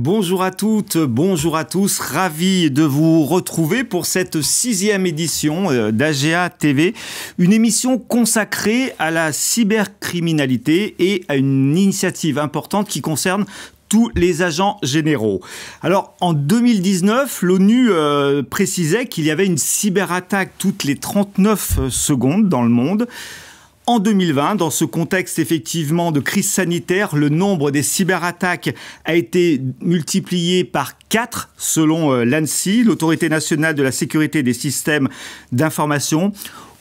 bonjour à toutes, bonjour à tous. Ravi de vous retrouver pour cette 6e édition d'AGA TV, une émission consacrée à la cybercriminalité et à une initiative importante qui concerne tous les agents généraux. Alors, en 2019, l'ONU précisait qu'il y avait une cyberattaque toutes les 39 secondes dans le monde. En 2020, dans ce contexte effectivement de crise sanitaire, le nombre des cyberattaques a été multiplié par 4 selon l'ANSSI, l'Autorité nationale de la sécurité des systèmes d'information.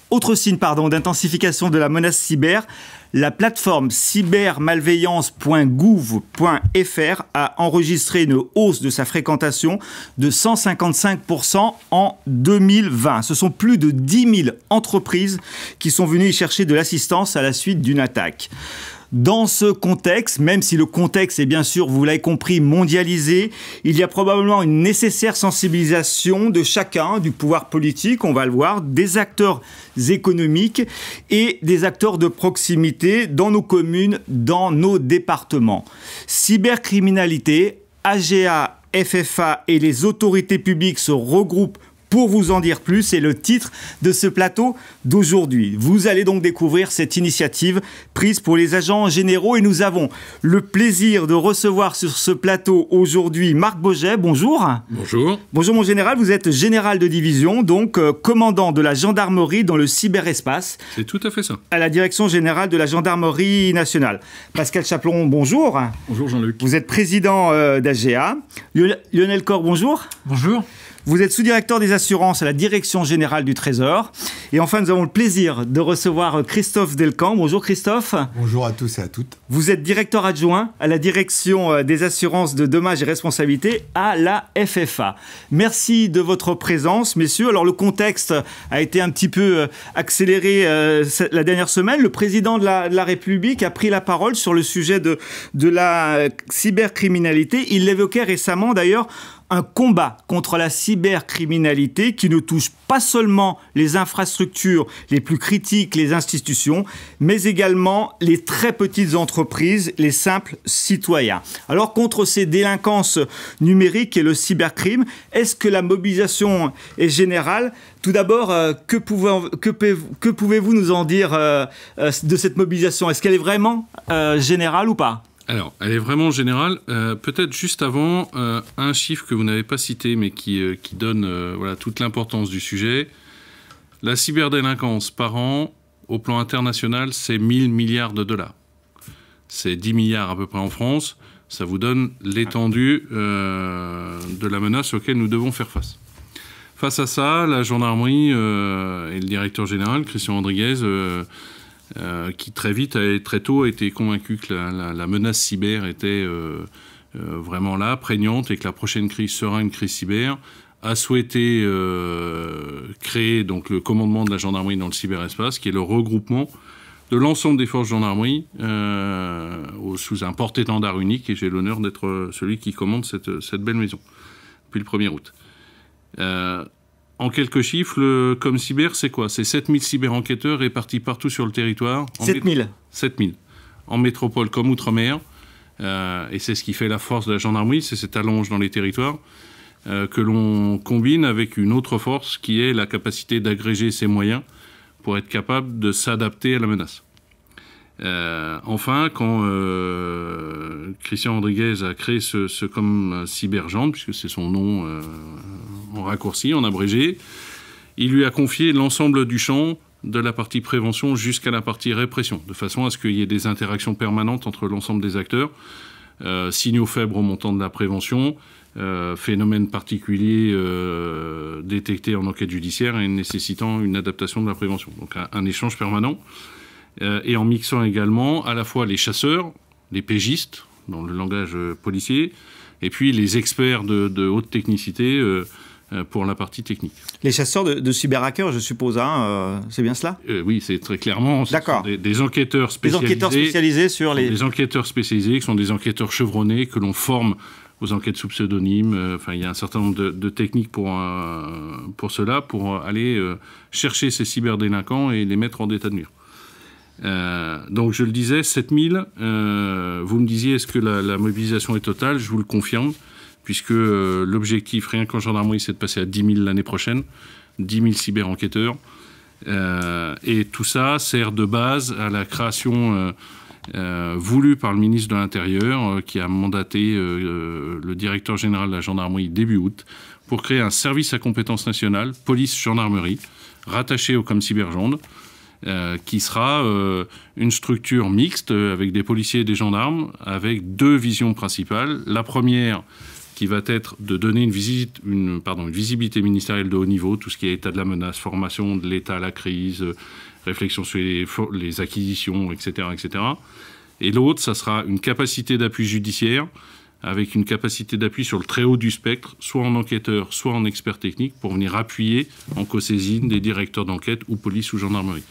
Autre signe d'intensification de la menace cyber, la plateforme cybermalveillance.gouv.fr a enregistré une hausse de sa fréquentation de 155% en 2020. Ce sont plus de 10 000 entreprises qui sont venues y chercher de l'assistance à la suite d'une attaque. Dans ce contexte, même si le contexte est bien sûr, vous l'avez compris, mondialisé, il y a probablement une nécessaire sensibilisation de chacun, du pouvoir politique, on va le voir, des acteurs économiques et des acteurs de proximité dans nos communes, dans nos départements. Cybercriminalité, AGA, FFA et les autorités publiques se regroupent pour vous en dire plus, c'est le titre de ce plateau d'aujourd'hui. Vous allez donc découvrir cette initiative prise pour les agents généraux et nous avons le plaisir de recevoir sur ce plateau aujourd'hui Marc Boget. Bonjour. Bonjour. Bonjour mon général, vous êtes général de division, donc commandant de la gendarmerie dans le cyberespace. C'est tout à fait ça. À la direction générale de la gendarmerie nationale. Pascal Chaperon, bonjour. Bonjour Jean-Luc. Vous êtes président d'AGA. Lionel Corr, bonjour. Bonjour. Vous êtes sous-directeur des assurances à la Direction Générale du Trésor. Et enfin, nous avons le plaisir de recevoir Christophe Delcamp. Bonjour Christophe. Bonjour à tous et à toutes. Vous êtes directeur adjoint à la Direction des assurances de dommages et responsabilités à la FFA. Merci de votre présence, messieurs. Alors, le contexte a été un petit peu accéléré la dernière semaine. Le président de la République a pris la parole sur le sujet de la cybercriminalité. Il l'évoquait récemment d'ailleurs, un combat contre la cybercriminalité qui ne touche pas seulement les infrastructures les plus critiques, les institutions, mais également les très petites entreprises, les simples citoyens. Alors, contre ces délinquances numériques et le cybercrime, est-ce que la mobilisation est générale ? Tout d'abord, que pouvez-vous nous en dire de cette mobilisation ? Est-ce qu'elle est vraiment générale ou pas ? Alors, elle est vraiment générale. Peut-être juste avant, un chiffre que vous n'avez pas cité, mais qui donne toute l'importance du sujet. La cyberdélinquance par an, au plan international, c'est 1000 milliards de dollars. C'est 10 milliards à peu près en France. Ça vous donne l'étendue de la menace auquel nous devons faire face. Face à ça, la gendarmerie et le directeur général, Christian Rodriguez, qui très vite et très tôt a été convaincu que la menace cyber était vraiment là, prégnante, et que la prochaine crise sera une crise cyber, a souhaité créer donc le commandement de la gendarmerie dans le cyberespace, qui est le regroupement de l'ensemble des forces de gendarmerie sous un porte-étendard unique, et j'ai l'honneur d'être celui qui commande cette belle maison depuis le 1er août. En quelques chiffres, comme cyber, c'est quoi ? C'est 7000 cyber-enquêteurs répartis partout sur le territoire. 7000 7000. En métropole comme outre-mer. Et c'est ce qui fait la force de la gendarmerie, c'est cette allonge dans les territoires, que l'on combine avec une autre force qui est la capacité d'agréger ses moyens pour être capable de s'adapter à la menace. Enfin, quand Christian Rodriguez a créé ce comme cybergendre, puisque c'est son nom en raccourci, en abrégé, il lui a confié l'ensemble du champ de la partie prévention jusqu'à la partie répression, de façon à ce qu'il y ait des interactions permanentes entre l'ensemble des acteurs, signaux faibles remontant de la prévention, phénomènes particuliers détectés en enquête judiciaire et nécessitant une adaptation de la prévention. Donc un échange permanent. Et en mixant également à la fois les chasseurs, les pégistes, dans le langage policier, et puis les experts de haute technicité pour la partie technique. Les chasseurs de cyberhackers, je suppose, c'est bien cela ? Oui, c'est très clairement. D'accord. Des enquêteurs spécialisés. Des enquêteurs spécialisés sur les... Des enquêteurs spécialisés qui sont des enquêteurs chevronnés que l'on forme aux enquêtes sous pseudonyme. Il y a un certain nombre de techniques pour cela, pour aller chercher ces cyberdélinquants et les mettre en état de nuire. Donc je le disais, 7000, vous me disiez est-ce que la mobilisation est totale, je vous le confirme. puisque l'objectif, rien qu'en gendarmerie, c'est de passer à 10 000 l'année prochaine, 10 000 cyber-enquêteurs. Et tout ça sert de base à la création voulue par le ministre de l'Intérieur, qui a mandaté le directeur général de la gendarmerie début août, pour créer un service à compétence nationale, police-gendarmerie, rattaché au ComCyberGend, qui sera une structure mixte avec des policiers et des gendarmes, avec deux visions principales. La première, qui va être de donner une visibilité ministérielle de haut niveau, tout ce qui est état de la menace, formation de l'état à la crise, réflexion sur les acquisitions, etc., etc. Et l'autre, ça sera une capacité d'appui judiciaire, avec une capacité d'appui sur le très haut du spectre, soit en enquêteur, soit en expert technique, pour venir appuyer en co-saisine des directeurs d'enquête ou police ou gendarmerie.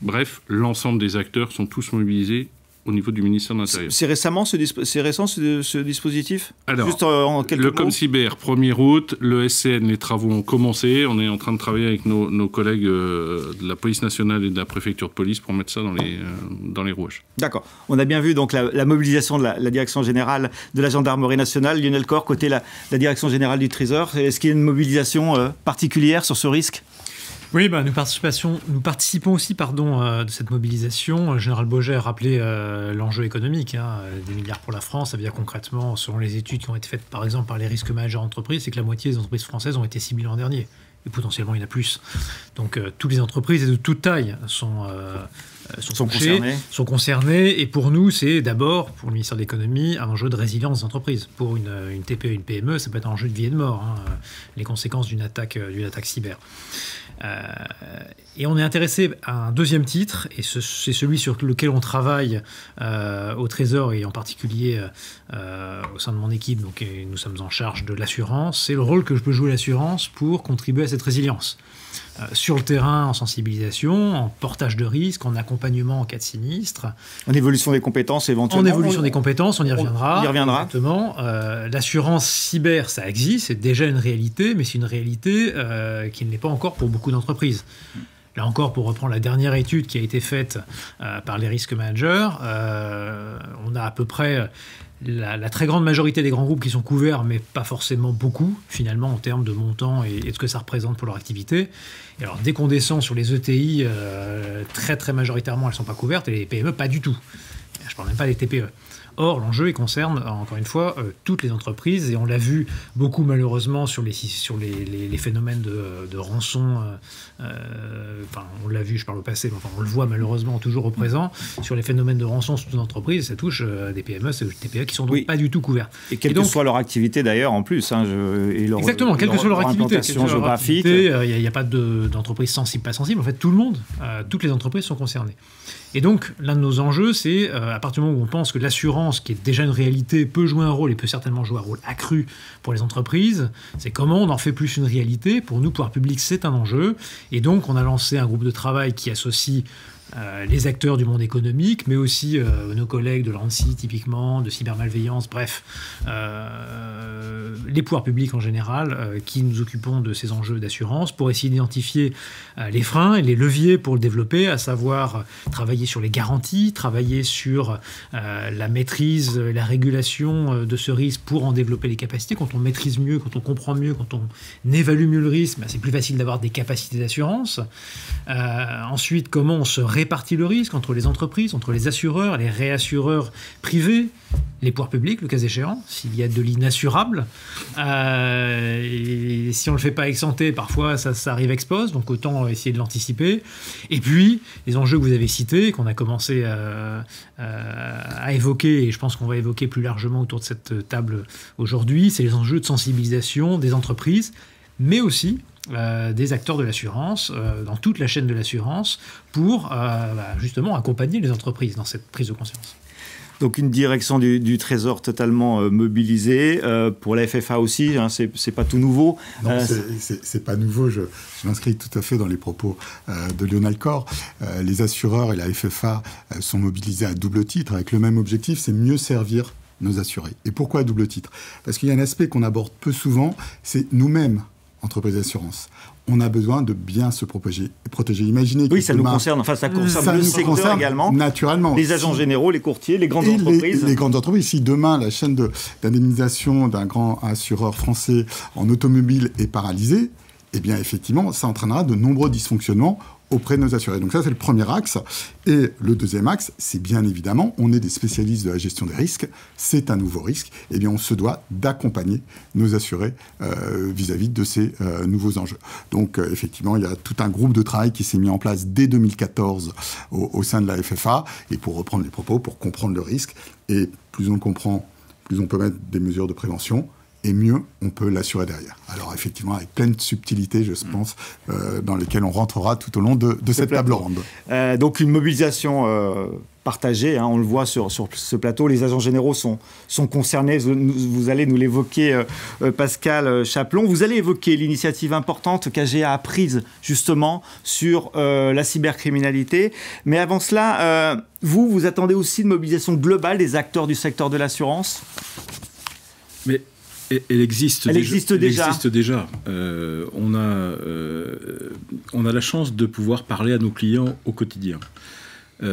Bref, l'ensemble des acteurs sont tous mobilisés au niveau du ministère de l'Intérieur. C'est récent ce dispositif? Alors, juste en quelques le mots. ComCyber, 1er août, le SCN, les travaux ont commencé. On est en train de travailler avec nos collègues de la police nationale et de la préfecture de police pour mettre ça dans les rouages. D'accord. On a bien vu donc la mobilisation de la direction générale de la gendarmerie nationale. Lionel Corre, côté la direction générale du Trésor. Est-ce qu'il y a une mobilisation particulière sur ce risque? Oui, nous participons aussi de cette mobilisation. Le général Baugé a rappelé l'enjeu économique, des milliards pour la France. Ça veut dire concrètement, selon les études qui ont été faites par exemple par les risques managers d'entreprise, c'est que la moitié des entreprises françaises ont été ciblées l'an dernier. Et potentiellement, il y en a plus. Donc, toutes les entreprises et de toute taille sont concernées. Et pour nous, c'est d'abord, pour le ministère de l'économie, un enjeu de résilience des entreprises. Pour une TPE, une PME, ça peut être un enjeu de vie et de mort, les conséquences d'une attaque cyber. Et on est intéressé à un deuxième titre, et c'est celui sur lequel on travaille au Trésor, et en particulier au sein de mon équipe. Donc, nous sommes en charge de l'assurance. C'est le rôle que je peux jouer l'assurance pour contribuer à cette résilience. Sur le terrain, en sensibilisation, en portage de risque, en accompagnement en cas de sinistre. En évolution des compétences éventuellement. En évolution des compétences, on y reviendra. On y reviendra. Exactement. L'assurance cyber, ça existe, c'est déjà une réalité, mais c'est une réalité qui ne l'est pas encore pour beaucoup d'entreprises. Là encore, pour reprendre la dernière étude qui a été faite par les risques managers, on a à peu près la très grande majorité des grands groupes qui sont couverts, mais pas forcément beaucoup, finalement, en termes de montant et de ce que ça représente pour leur activité. Et alors, dès qu'on descend sur les ETI, très très majoritairement, elles ne sont pas couvertes, et les PME, pas du tout. Je ne parle même pas des TPE. Or, l'enjeu, il concerne, encore une fois, toutes les entreprises, et on l'a vu beaucoup, malheureusement, sur les phénomènes de rançon. On l'a vu, je parle au passé, mais on le voit malheureusement toujours au présent, sur les phénomènes de rançon sur toute entreprise, ça touche des PME, c'est des TPE qui sont donc pas du tout couverts. Et quelle que soit leur activité, d'ailleurs, en plus. Exactement, quelle que soit leur activité. Géographique. Il n'y a pas d'entreprise sensible, pas sensible. En fait, tout le monde, toutes les entreprises sont concernées. Et donc, l'un de nos enjeux, c'est, à partir du moment où on pense que l'assurance, qui est déjà une réalité, peut jouer un rôle et peut certainement jouer un rôle accru pour les entreprises, c'est comment on en fait plus une réalité. Pour nous, pouvoir public, c'est un enjeu. Et donc, on a lancé un groupe de travail qui associe les acteurs du monde économique, mais aussi nos collègues de l'ANSSI, typiquement, de cybermalveillance, bref, les pouvoirs publics en général, qui nous occupons de ces enjeux d'assurance pour essayer d'identifier les freins et les leviers pour le développer, à savoir travailler sur les garanties, travailler sur la maîtrise, la régulation de ce risque pour en développer les capacités. Quand on maîtrise mieux, quand on comprend mieux, quand on évalue mieux le risque, c'est plus facile d'avoir des capacités d'assurance. Ensuite, comment on se répartit le risque entre les entreprises, entre les assureurs, les réassureurs privés, les pouvoirs publics, le cas échéant, s'il y a de l'inassurable. Et si on ne le fait pas ex ante, parfois ça arrive ex post, donc autant essayer de l'anticiper. Et puis, les enjeux que vous avez cités, qu'on a commencé à évoquer, et je pense qu'on va évoquer plus largement autour de cette table aujourd'hui, c'est les enjeux de sensibilisation des entreprises, mais aussi des acteurs de l'assurance, dans toute la chaîne de l'assurance, pour justement accompagner les entreprises dans cette prise de conscience. Donc une direction du Trésor totalement mobilisée, pour la FFA aussi, c'est pas tout nouveau. Non, c'est pas nouveau, je m'inscris tout à fait dans les propos de Lionel Corre. Les assureurs et la FFA sont mobilisés à double titre, avec le même objectif, c'est mieux servir nos assurés. Et pourquoi à double titre? Parce qu'il y a un aspect qu'on aborde peu souvent, c'est nous-mêmes. entreprise d'assurance. On a besoin de bien se protéger. Imaginez que ça nous concerne, enfin ça concerne le secteur également. Naturellement. Les agents généraux, les courtiers, les grandes entreprises. Les grandes entreprises. Si demain la chaîne d'indemnisation d'un grand assureur français en automobile est paralysée, eh bien effectivement, ça entraînera de nombreux dysfonctionnements auprès de nos assurés. Donc ça, c'est le premier axe. Et le deuxième axe, c'est bien évidemment, on est des spécialistes de la gestion des risques, c'est un nouveau risque, eh bien on se doit d'accompagner nos assurés vis-à-vis de ces nouveaux enjeux. Donc effectivement, il y a tout un groupe de travail qui s'est mis en place dès 2014 au sein de la FFA, et pour reprendre les propos, pour comprendre le risque, et plus on le comprend, plus on peut mettre des mesures de prévention, et mieux on peut l'assurer derrière. Alors effectivement, avec plein de subtilités, je pense, dans lesquelles on rentrera tout au long de cette table ronde. Donc une mobilisation partagée, on le voit sur ce plateau. Les agents généraux sont concernés. Vous allez nous l'évoquer, Pascal Chaplon. Vous allez évoquer l'initiative importante qu'AGA a prise justement sur la cybercriminalité. Mais avant cela, vous attendez aussi une mobilisation globale des acteurs du secteur de l'assurance ? Mais elle existe déjà. On a la chance de pouvoir parler à nos clients au quotidien. Il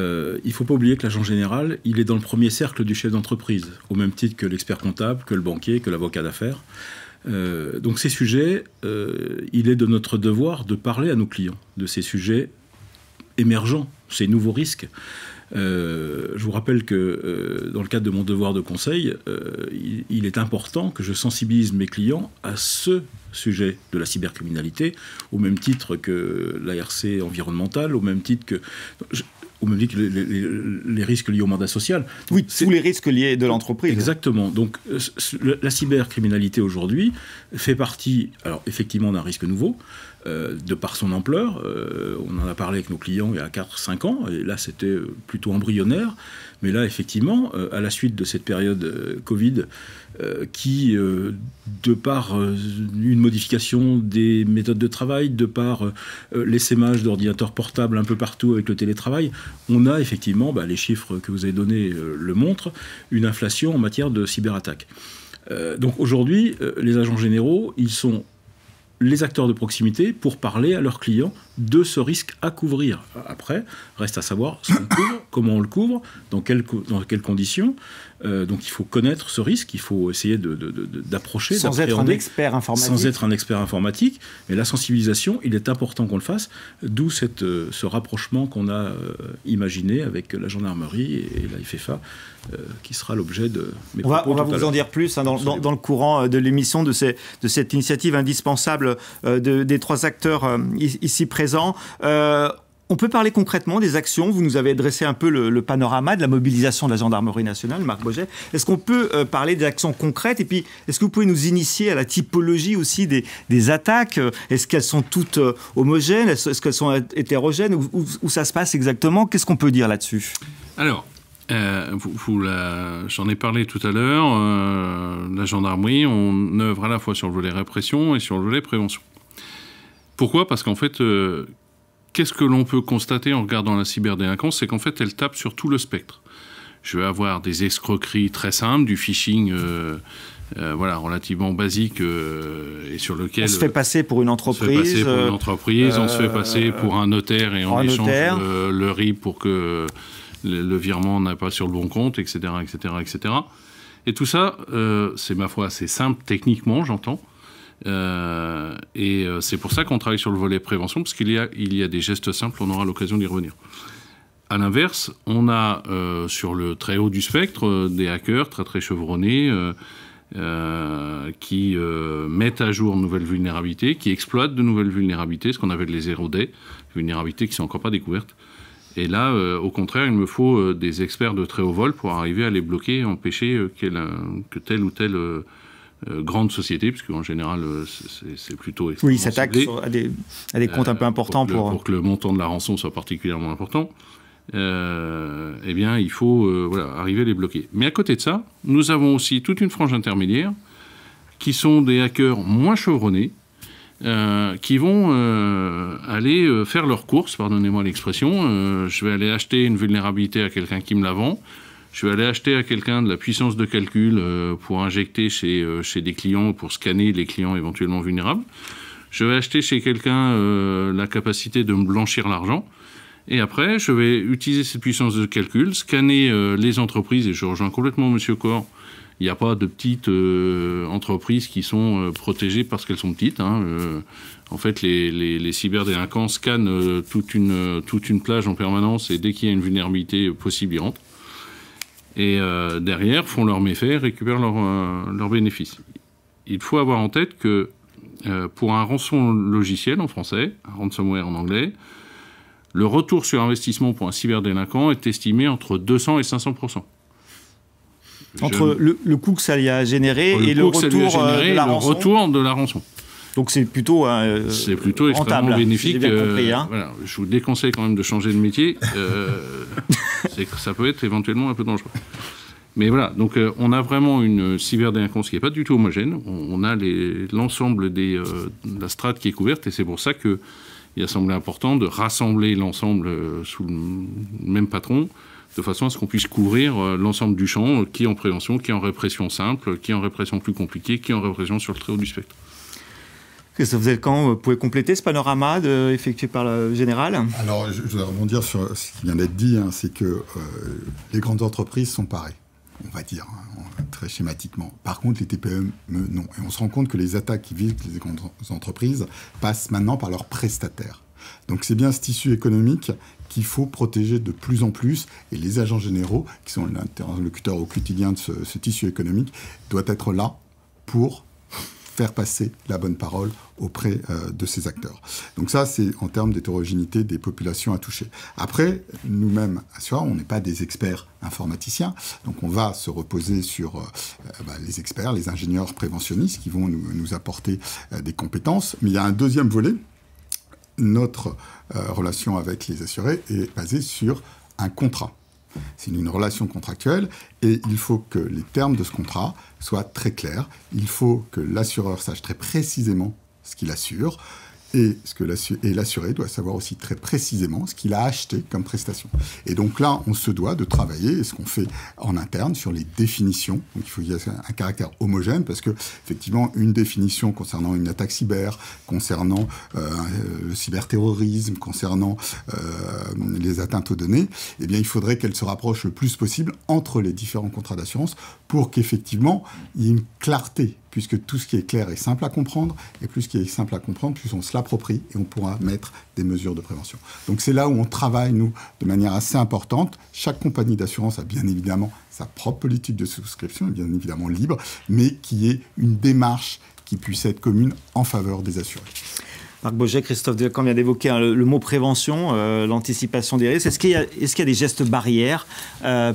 ne faut pas oublier que l'agent général, il est dans le premier cercle du chef d'entreprise, au même titre que l'expert comptable, que le banquier, que l'avocat d'affaires. Donc ces sujets, il est de notre devoir de parler à nos clients de ces sujets émergents, ces nouveaux risques. Je vous rappelle que dans le cadre de mon devoir de conseil, il est important que je sensibilise mes clients à ce sujet de la cybercriminalité, au même titre que l'ARC environnementale, au même titre que les risques liés au mandat social. Oui, tous les risques liés de l'entreprise. Exactement. Donc la cybercriminalité aujourd'hui fait partie, alors effectivement, d'un risque nouveau, de par son ampleur. On en a parlé avec nos clients il y a 4-5 ans, et là c'était plutôt embryonnaire. Mais là, effectivement, à la suite de cette période Covid, qui, de par une modification des méthodes de travail, de par l'essaimage d'ordinateurs portables un peu partout avec le télétravail, on a effectivement, les chiffres que vous avez donnés le montrent, une inflation en matière de cyberattaque. Donc aujourd'hui, les agents généraux, ils sont les acteurs de proximité pour parler à leurs clients de ce risque à couvrir. Après, reste à savoir ce qu'on couvre, comment on le couvre, dans quelles conditions. Donc il faut connaître ce risque, il faut essayer d'approcher, sans être un expert informatique. Sans être un expert informatique. Mais la sensibilisation, il est important qu'on le fasse, d'où ce rapprochement qu'on a imaginé avec la gendarmerie et la FFA, qui sera l'objet de mes propos. On va vous en dire plus dans le courant de l'émission de cette initiative indispensable des trois acteurs ici présents. On peut parler concrètement des actions. Vous nous avez dressé un peu le panorama de la mobilisation de la gendarmerie nationale, Marc Boget. Est-ce qu'on peut parler des actions concrètes? Et puis, est-ce que vous pouvez nous initier à la typologie aussi des attaques? Est-ce qu'elles sont toutes homogènes? Est-ce qu'elles sont hétérogènes? Où ça se passe exactement? Qu'est-ce qu'on peut dire là-dessus? Alors, j'en ai parlé tout à l'heure. La gendarmerie, on œuvre à la fois sur le volet répression et sur le volet prévention. Pourquoi? Parce qu'en fait... Qu'est-ce que l'on peut constater en regardant la cyberdélinquance? C'est qu'en fait, elle tape sur tout le spectre. Je vais avoir des escroqueries très simples, du phishing relativement basique et sur lequel... On se fait passer pour une entreprise. On se fait passer pour une entreprise, on se fait passer pour un notaire et on échange le RIB pour que le virement n'a pas sur le bon compte, etc., etc., etc. Et tout ça, c'est ma foi assez simple techniquement, j'entends. Et c'est pour ça qu'on travaille sur le volet prévention, parce qu'il y a des gestes simples, on aura l'occasion d'y revenir. À l'inverse, on a sur le très haut du spectre des hackers très très chevronnés qui mettent à jour de nouvelles vulnérabilités, qui exploitent de nouvelles vulnérabilités, ce qu'on appelle les zero day, vulnérabilités qui ne sont encore pas découvertes. Et là, au contraire, il me faut des experts de très haut vol pour arriver à les bloquer et empêcher que telle ou telle grande société, parce qu'en général, c'est plutôt... Oui, ils s'attaquent à des comptes un peu importants pour que le montant de la rançon soit particulièrement important. Eh bien, il faut arriver à les bloquer. Mais à côté de ça, nous avons aussi toute une frange intermédiaire qui sont des hackers moins chevronnés, qui vont aller faire leurs courses, pardonnez-moi l'expression. Je vais aller acheter une vulnérabilité à quelqu'un qui me la vend. Je vais aller acheter à quelqu'un de la puissance de calcul pour injecter chez des clients, pour scanner les clients éventuellement vulnérables. je vais acheter chez quelqu'un la capacité de me blanchir l'argent. Et après, je vais utiliser cette puissance de calcul, scanner les entreprises, et je rejoins complètement M. Corr. Il n'y a pas de petites entreprises qui sont protégées parce qu'elles sont petites. En fait, les cyberdélinquants scannent toute une plage en permanence, et dès qu'il y a une vulnérabilité possible, ils rentrent. Et derrière, font leurs méfaits, récupèrent leurs bénéfices. Il faut avoir en tête que pour un rançon logiciel en français, un ransomware en anglais, le retour sur investissement pour un cyberdélinquant est estimé entre 200 et 500%. Entre le coût que ça y a généré et le retour de la rançon. Donc c'est plutôt extrêmement rentable, bénéfique. Si j'ai bien compris, voilà, je vous déconseille quand même de changer de métier. Ça peut être éventuellement un peu dangereux. Mais voilà, donc on a vraiment une cyberdélinquance qui n'est pas du tout homogène. On a l'ensemble de la strate qui est couverte, et c'est pour ça qu'il a semblé important de rassembler l'ensemble sous le même patron, de façon à ce qu'on puisse couvrir l'ensemble du champ, qui est en prévention, qui est en répression simple, qui est en répression plus compliquée, qui est en répression sur le très haut du spectre. Christophe Zelcan, vous pouvez compléter ce panorama effectué par le général ? Alors, je voudrais rebondir sur ce qui vient d'être dit, c'est que les grandes entreprises sont pareilles, on va dire, très schématiquement. Par contre, les TPE, non. Et on se rend compte que les attaques qui visent les grandes entreprises passent maintenant par leurs prestataires. Donc c'est bien ce tissu économique qu'il faut protéger de plus en plus, et les agents généraux, qui sont l'interlocuteur au quotidien de ce tissu économique, doivent être là pour faire passer la bonne parole auprès de ces acteurs. Donc ça, c'est en termes d'hétérogénéité des populations à toucher. Après, nous-mêmes, assureurs, on n'est pas des experts informaticiens, donc on va se reposer sur les experts, les ingénieurs préventionnistes qui vont nous apporter des compétences. Mais il y a un deuxième volet. Notre relation avec les assurés est basée sur un contrat. C'est une relation contractuelle, et il faut que les termes de ce contrat soient très clairs. Il faut que l'assureur sache très précisément ce qu'il assure, et l'assuré doit savoir aussi très précisément ce qu'il a acheté comme prestation. Et donc là, on se doit de travailler, et ce qu'on fait en interne, sur les définitions. Donc il faut qu'il y ait un caractère homogène, parce que effectivement, une définition concernant une attaque cyber, concernant le cyberterrorisme, concernant les atteintes aux données, eh bien, il faudrait qu'elle se rapproche le plus possible entre les différents contrats d'assurance, pour qu'effectivement, il y ait une clarté, puisque tout ce qui est clair est simple à comprendre, et plus ce qui est simple à comprendre, plus on se l'approprie, et on pourra mettre des mesures de prévention. Donc c'est là où on travaille, nous, de manière assez importante. Chaque compagnie d'assurance a bien évidemment sa propre politique de souscription, bien évidemment libre, mais qui est une démarche qui puisse être commune en faveur des assurés. Marc Boget, Christophe Zelcan vient d'évoquer le mot prévention, l'anticipation des risques. Est-ce qu'il y a des gestes barrières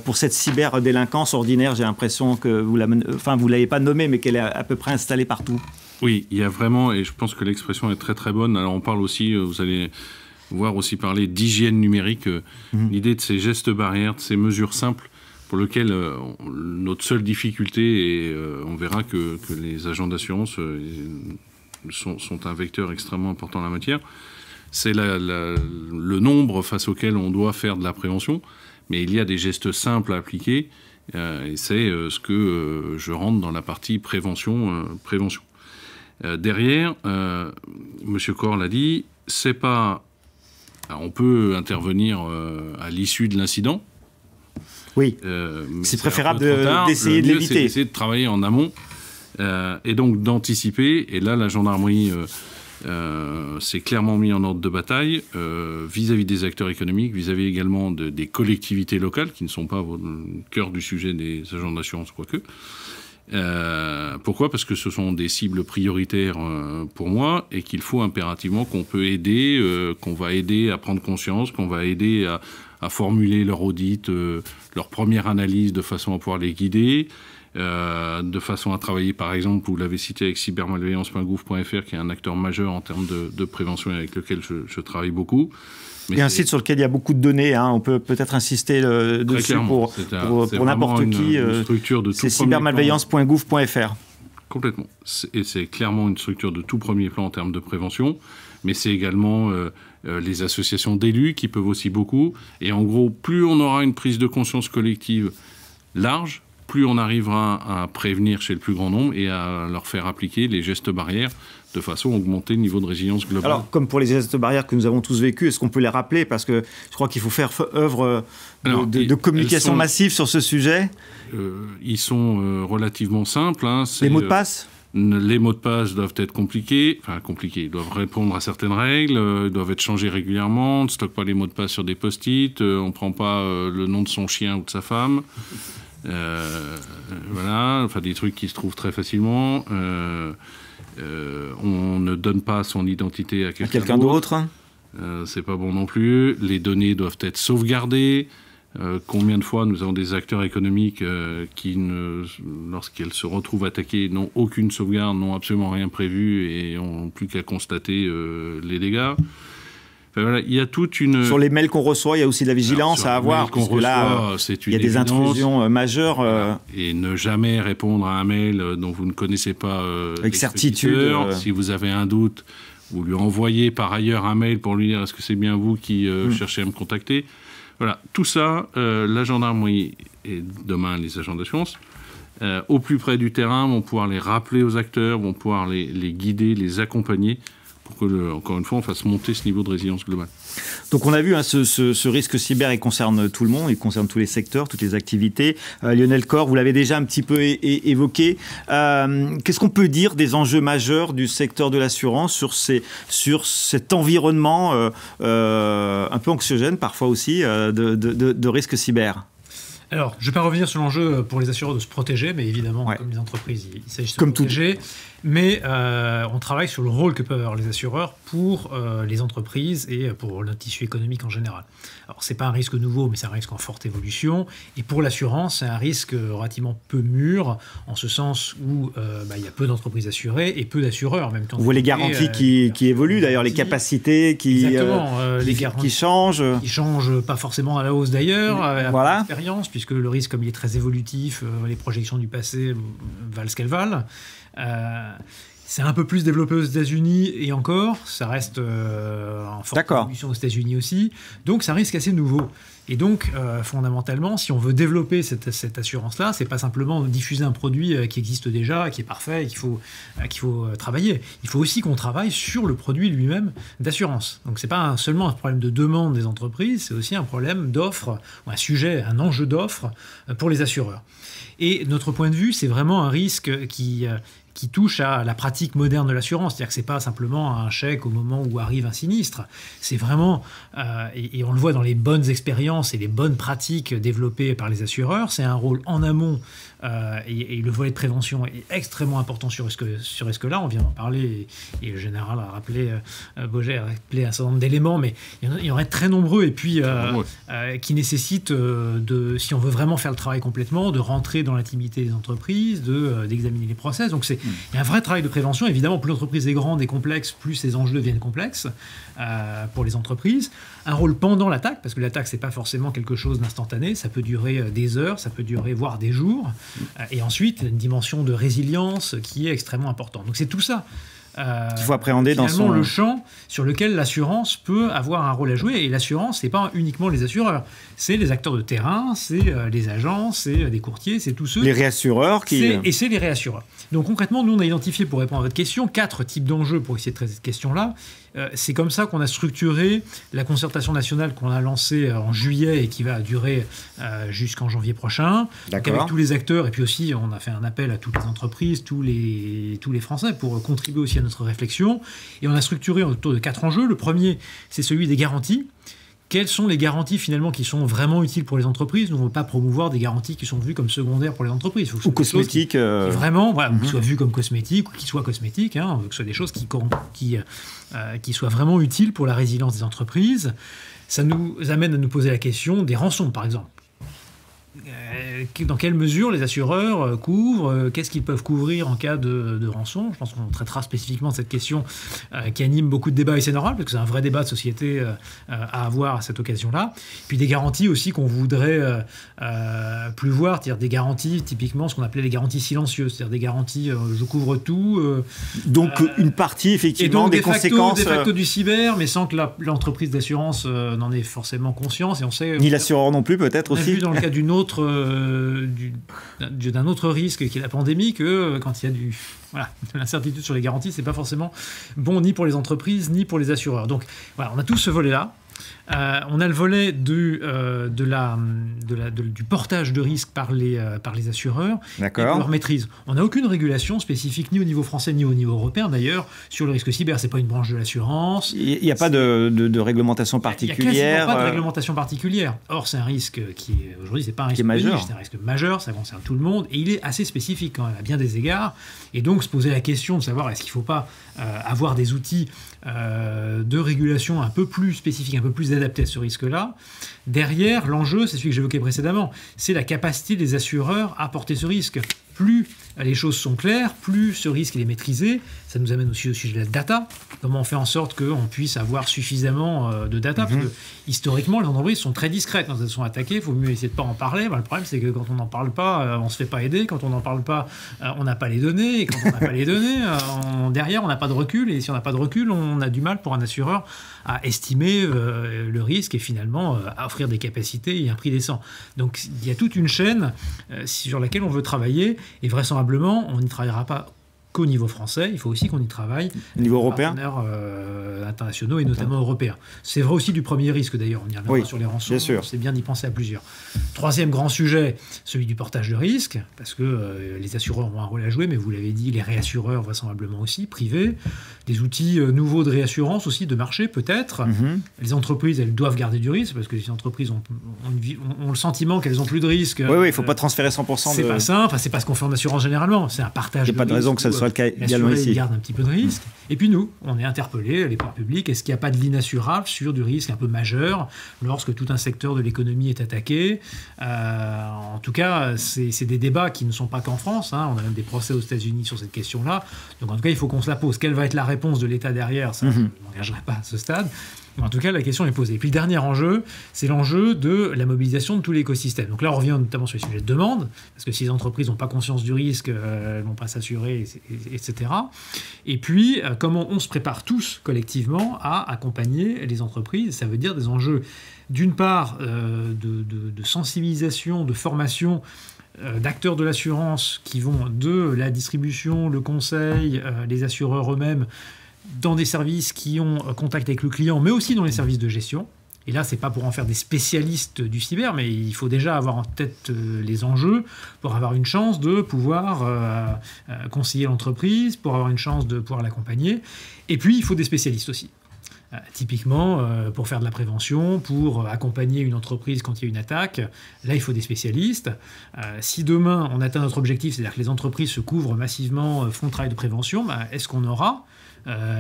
pour cette cyberdélinquance ordinaire ? J'ai l'impression que vous ne l'avez pas nommée, mais qu'elle est à peu près installée partout. Oui, il y a vraiment, et je pense que l'expression est très très bonne. Alors on parle aussi, vous allez voir aussi parler d'hygiène numérique, l'idée de ces gestes barrières, de ces mesures simples pour lesquelles notre seule difficulté, et on verra que les agents d'assurance sont un vecteur extrêmement important en la matière, c'est le nombre face auquel on doit faire de la prévention, mais il y a des gestes simples à appliquer, et c'est ce que je rentre dans la partie prévention. Derrière, M. Corr l'a dit, c'est pas... on peut intervenir à l'issue de l'incident. Oui, c'est préférable d'essayer de l'éviter. C'est d'essayer de travailler en amont, et donc d'anticiper. Et là, la gendarmerie s'est clairement mis en ordre de bataille vis-à-vis des acteurs économiques, vis-à-vis également des collectivités locales, qui ne sont pas au cœur du sujet des agents d'assurance, quoique. Pourquoi ? Parce que ce sont des cibles prioritaires pour moi, et qu'il faut impérativement qu'on peut aider, qu'on va aider à prendre conscience, qu'on va aider à formuler leur audit, leur première analyse, de façon à pouvoir les guider, de façon à travailler, par exemple, vous l'avez cité, avec cybermalveillance.gouv.fr, qui est un acteur majeur en termes de prévention, et avec lequel je travaille beaucoup. Il y a un site sur lequel il y a beaucoup de données, on peut peut-être insister dessus pour n'importe qui. C'est cybermalveillance.gouv.fr. Complètement. Et c'est clairement une structure de tout premier plan en termes de prévention, mais c'est également les associations d'élus qui peuvent aussi beaucoup. Et en gros, plus on aura une prise de conscience collective large, plus on arrivera à prévenir chez le plus grand nombre et à leur faire appliquer les gestes barrières de façon à augmenter le niveau de résilience globale. Alors, comme pour les gestes barrières que nous avons tous vécus, est-ce qu'on peut les rappeler? Parce que je crois qu'il faut faire œuvre de communication massive sur ce sujet. Ils sont relativement simples. Les mots de passe? Les mots de passe doivent être compliqués, ils doivent répondre à certaines règles, ils doivent être changés régulièrement, on ne stocke pas les mots de passe sur des post-it, on ne prend pas le nom de son chien ou de sa femme. Voilà, des trucs qui se trouvent très facilement. On ne donne pas son identité à quelqu'un d'autre. C'est pas bon non plus. Les données doivent être sauvegardées. Combien de fois nous avons des acteurs économiques qui, lorsqu'elles se retrouvent attaquées, n'ont aucune sauvegarde, n'ont absolument rien prévu et n'ont plus qu'à constater les dégâts. Voilà, il y a toute une... Sur les mails qu'on reçoit, il y a aussi de la vigilance à avoir, parce que là, il y a des intrusions majeures. Voilà. Et ne jamais répondre à un mail dont vous ne connaissez pas avec certitude. Si vous avez un doute, vous lui envoyez par ailleurs un mail pour lui dire « Est-ce que c'est bien vous qui cherchez à me contacter ?» Voilà, tout ça, la gendarmerie et demain les agents d'assurance, au plus près du terrain, vont pouvoir les rappeler aux acteurs, vont pouvoir les guider, les accompagner pour que, encore une fois, on fasse monter ce niveau de résilience globale. Donc on a vu ce risque cyber, il concerne tout le monde, il concerne tous les secteurs, toutes les activités. Lionel Corre, vous l'avez déjà un petit peu évoqué. Qu'est-ce qu'on peut dire des enjeux majeurs du secteur de l'assurance sur cet environnement un peu anxiogène parfois aussi de risque cyber? Alors, je ne vais pas revenir sur l'enjeu pour les assureurs de se protéger, mais évidemment, comme les entreprises, il s'agit de se protéger. Mais on travaille sur le rôle que peuvent avoir les assureurs pour les entreprises et pour le tissu économique en général. Alors, ce n'est pas un risque nouveau, mais c'est un risque en forte évolution. Et pour l'assurance, c'est un risque relativement peu mûr, en ce sens où il y a peu d'entreprises assurées et peu d'assureurs en même temps. On voit les garanties qui évoluent, d'ailleurs, les capacités qui changent. Qui changent pas forcément à la hausse d'ailleurs, à l'expérience, puisque le risque, comme il est très évolutif, les projections du passé valent ce qu'elles valent. C'est un peu plus développé aux États-Unis et encore, ça reste en forte évolution aux États-Unis aussi. Donc, c'est un risque assez nouveau. Et donc, fondamentalement, si on veut développer cette assurance-là, c'est pas simplement diffuser un produit qui existe déjà, qui est parfait, qu'il faut travailler. Il faut aussi qu'on travaille sur le produit lui-même d'assurance. Donc, c'est pas seulement un problème de demande des entreprises, c'est aussi un problème d'offre, ou un sujet, un enjeu d'offre pour les assureurs. Et notre point de vue, c'est vraiment un risque qui touche à la pratique moderne de l'assurance. C'est-à-dire que ce n'est pas simplement un chèque au moment où arrive un sinistre. C'est vraiment, et on le voit dans les bonnes expériences et les bonnes pratiques développées par les assureurs, c'est un rôle en amont et le volet de prévention est extrêmement important sur ce risque-là. On vient d'en parler et le général a rappelé, Boget a rappelé un certain nombre d'éléments, mais il y en aurait très nombreux et puis qui nécessitent, si on veut vraiment faire le travail complètement, de rentrer dans l'intimité des entreprises, d'examiner les process. Donc il y a un vrai travail de prévention. Évidemment, plus l'entreprise est grande et complexe, plus ces enjeux deviennent complexes pour les entreprises. Un rôle pendant l'attaque, parce que l'attaque, c'est pas forcément quelque chose d'instantané. Ça peut durer des heures, ça peut durer voire des jours. Et ensuite, une dimension de résilience qui est extrêmement importante. Donc c'est tout ça. Il faut appréhender dans le champ sur lequel l'assurance peut avoir un rôle à jouer. Et l'assurance, c'est pas uniquement les assureurs, c'est les acteurs de terrain, c'est les agents, c'est des courtiers, c'est tous ceux. Les réassureurs Et c'est les réassureurs. Donc concrètement, nous on a identifié, pour répondre à votre question, 4 types d'enjeux pour essayer de traiter cette question-là. C'est comme ça qu'on a structuré la concertation nationale qu'on a lancée en juillet et qui va durer jusqu'en janvier prochain. Donc avec tous les acteurs, et puis aussi on a fait un appel à toutes les entreprises, tous les Français pour contribuer aussi à notre réflexion. Et on a structuré autour de 4 enjeux. Le premier, c'est celui des garanties. Quelles sont les garanties finalement qui sont vraiment utiles pour les entreprises? Nous ne voulons pas promouvoir des garanties qui sont vues comme secondaires pour les entreprises. Ou cosmétiques. Qui vraiment, qui soient vues comme cosmétiques ou qui soient cosmétiques. On veut que ce soit des choses qui soient vraiment utiles pour la résilience des entreprises. Ça nous amène à nous poser la question des rançons, par exemple. Dans quelle mesure les assureurs couvrent, qu'est-ce qu'ils peuvent couvrir en cas de rançon? Je pense qu'on traitera spécifiquement de cette question qui anime beaucoup de débats et c'est normal parce que c'est un vrai débat de société à avoir à cette occasion-là. Puis des garanties aussi qu'on voudrait plus voir, c'est-à-dire des garanties typiquement ce qu'on appelait les garanties silencieuses, c'est-à-dire des garanties je couvre tout. Donc une partie effectivement des conséquences. De facto du cyber, mais sans que l'entreprise d'assurance n'en ait forcément conscience et on sait. Ni l'assureur non plus peut-être aussi. On a vu dans le cas d'une autre d'un autre risque qui est la pandémie que quand il y a de l'incertitude sur les garanties, c'est pas forcément bon ni pour les entreprises ni pour les assureurs. Donc voilà, on a tout ce volet-là. On a le volet du portage de risque par les assureurs et pour leur maîtrise. On n'a aucune régulation spécifique ni au niveau français ni au niveau européen d'ailleurs sur le risque cyber. C'est pas une branche de l'assurance. Il n'y a pas de réglementation particulière. Il n'y a quasiment pas de réglementation particulière. Or, c'est un risque qui aujourd'hui c'est pas un risque majeur. C'est un risque majeur. Ça concerne tout le monde et il est assez spécifique quand même à bien des égards. Et donc se poser la question de savoir est-ce qu'il ne faut pas avoir des outils de régulation un peu plus spécifiques, un peu plus adaptés à ce risque-là. Derrière, l'enjeu, c'est celui que j'évoquais précédemment, c'est la capacité des assureurs à porter ce risque. Plus les choses sont claires, plus ce risque il est maîtrisé. Ça nous amène aussi au sujet de la data. Comment on fait en sorte qu'on puisse avoir suffisamment de data parce que historiquement, les entreprises sont très discrètes quand elles sont attaquées. Il faut mieux essayer de ne pas en parler. Le problème, c'est que quand on n'en parle pas, on ne se fait pas aider. Quand on n'en parle pas, on n'a pas les données. Et quand on n'a pas les données, derrière, on n'a pas de recul. Et si on n'a pas de recul, on a du mal pour un assureur à estimer le risque et finalement à offrir des capacités et un prix décent. Donc il y a toute une chaîne sur laquelle on veut travailler et vraisemblablement on n'y travaillera pas qu'au niveau français, il faut aussi qu'on y travaille au niveau européen, partenaires internationaux et notamment européens. C'est vrai aussi du premier risque d'ailleurs, on y reviendra sur les rançons, c'est bien d'y penser à plusieurs. Troisième grand sujet, celui du portage de risque, parce que les assureurs ont un rôle à jouer, mais vous l'avez dit, les réassureurs vraisemblablement aussi, privés, des outils nouveaux de réassurance aussi, de marché peut-être. Les entreprises, elles doivent garder du risque, parce que les entreprises ont le sentiment qu'elles n'ont plus de risque. Oui, il ne faut pas transférer 100%. C'est pas ça, c'est pas ce qu'on fait en assurance généralement, c'est un partage de risque. Il n'y a pas de raison que ça soit le cas également ici. Il garde un petit peu de risque. Et puis nous, on est interpellés, les pouvoirs publics, est-ce qu'il n'y a pas de l'inassurable sur du risque un peu majeur lorsque tout un secteur de l'économie est attaqué? En tout cas, c'est des débats qui ne sont pas qu'en France. On a même des procès aux États-Unis sur cette question-là. Donc en tout cas, il faut qu'on se la pose. Quelle va être la réponse de l'État derrière? Ça, je ne m'engagerai pas à ce stade. En tout cas, la question est posée. Et puis le dernier enjeu, c'est l'enjeu de la mobilisation de tout l'écosystème. Donc là, on revient notamment sur les sujets de demande, parce que si les entreprises n'ont pas conscience du risque, elles ne vont pas s'assurer, etc. Et puis, comment on se prépare tous collectivement à accompagner les entreprises. Ça veut dire des enjeux, d'une part, de sensibilisation, de formation d'acteurs de l'assurance qui vont de la distribution, le conseil, les assureurs eux-mêmes, dans des services qui ont contact avec le client, mais aussi dans les services de gestion. Et là, c'est pas pour en faire des spécialistes du cyber, mais il faut déjà avoir en tête les enjeux pour avoir une chance de pouvoir conseiller l'entreprise, pour avoir une chance de pouvoir l'accompagner. Et puis, il faut des spécialistes aussi. Typiquement, pour faire de la prévention, pour accompagner une entreprise quand il y a une attaque, là, il faut des spécialistes. Si demain, on atteint notre objectif, c'est-à-dire que les entreprises se couvrent massivement, font le travail de prévention, est-ce qu'on aura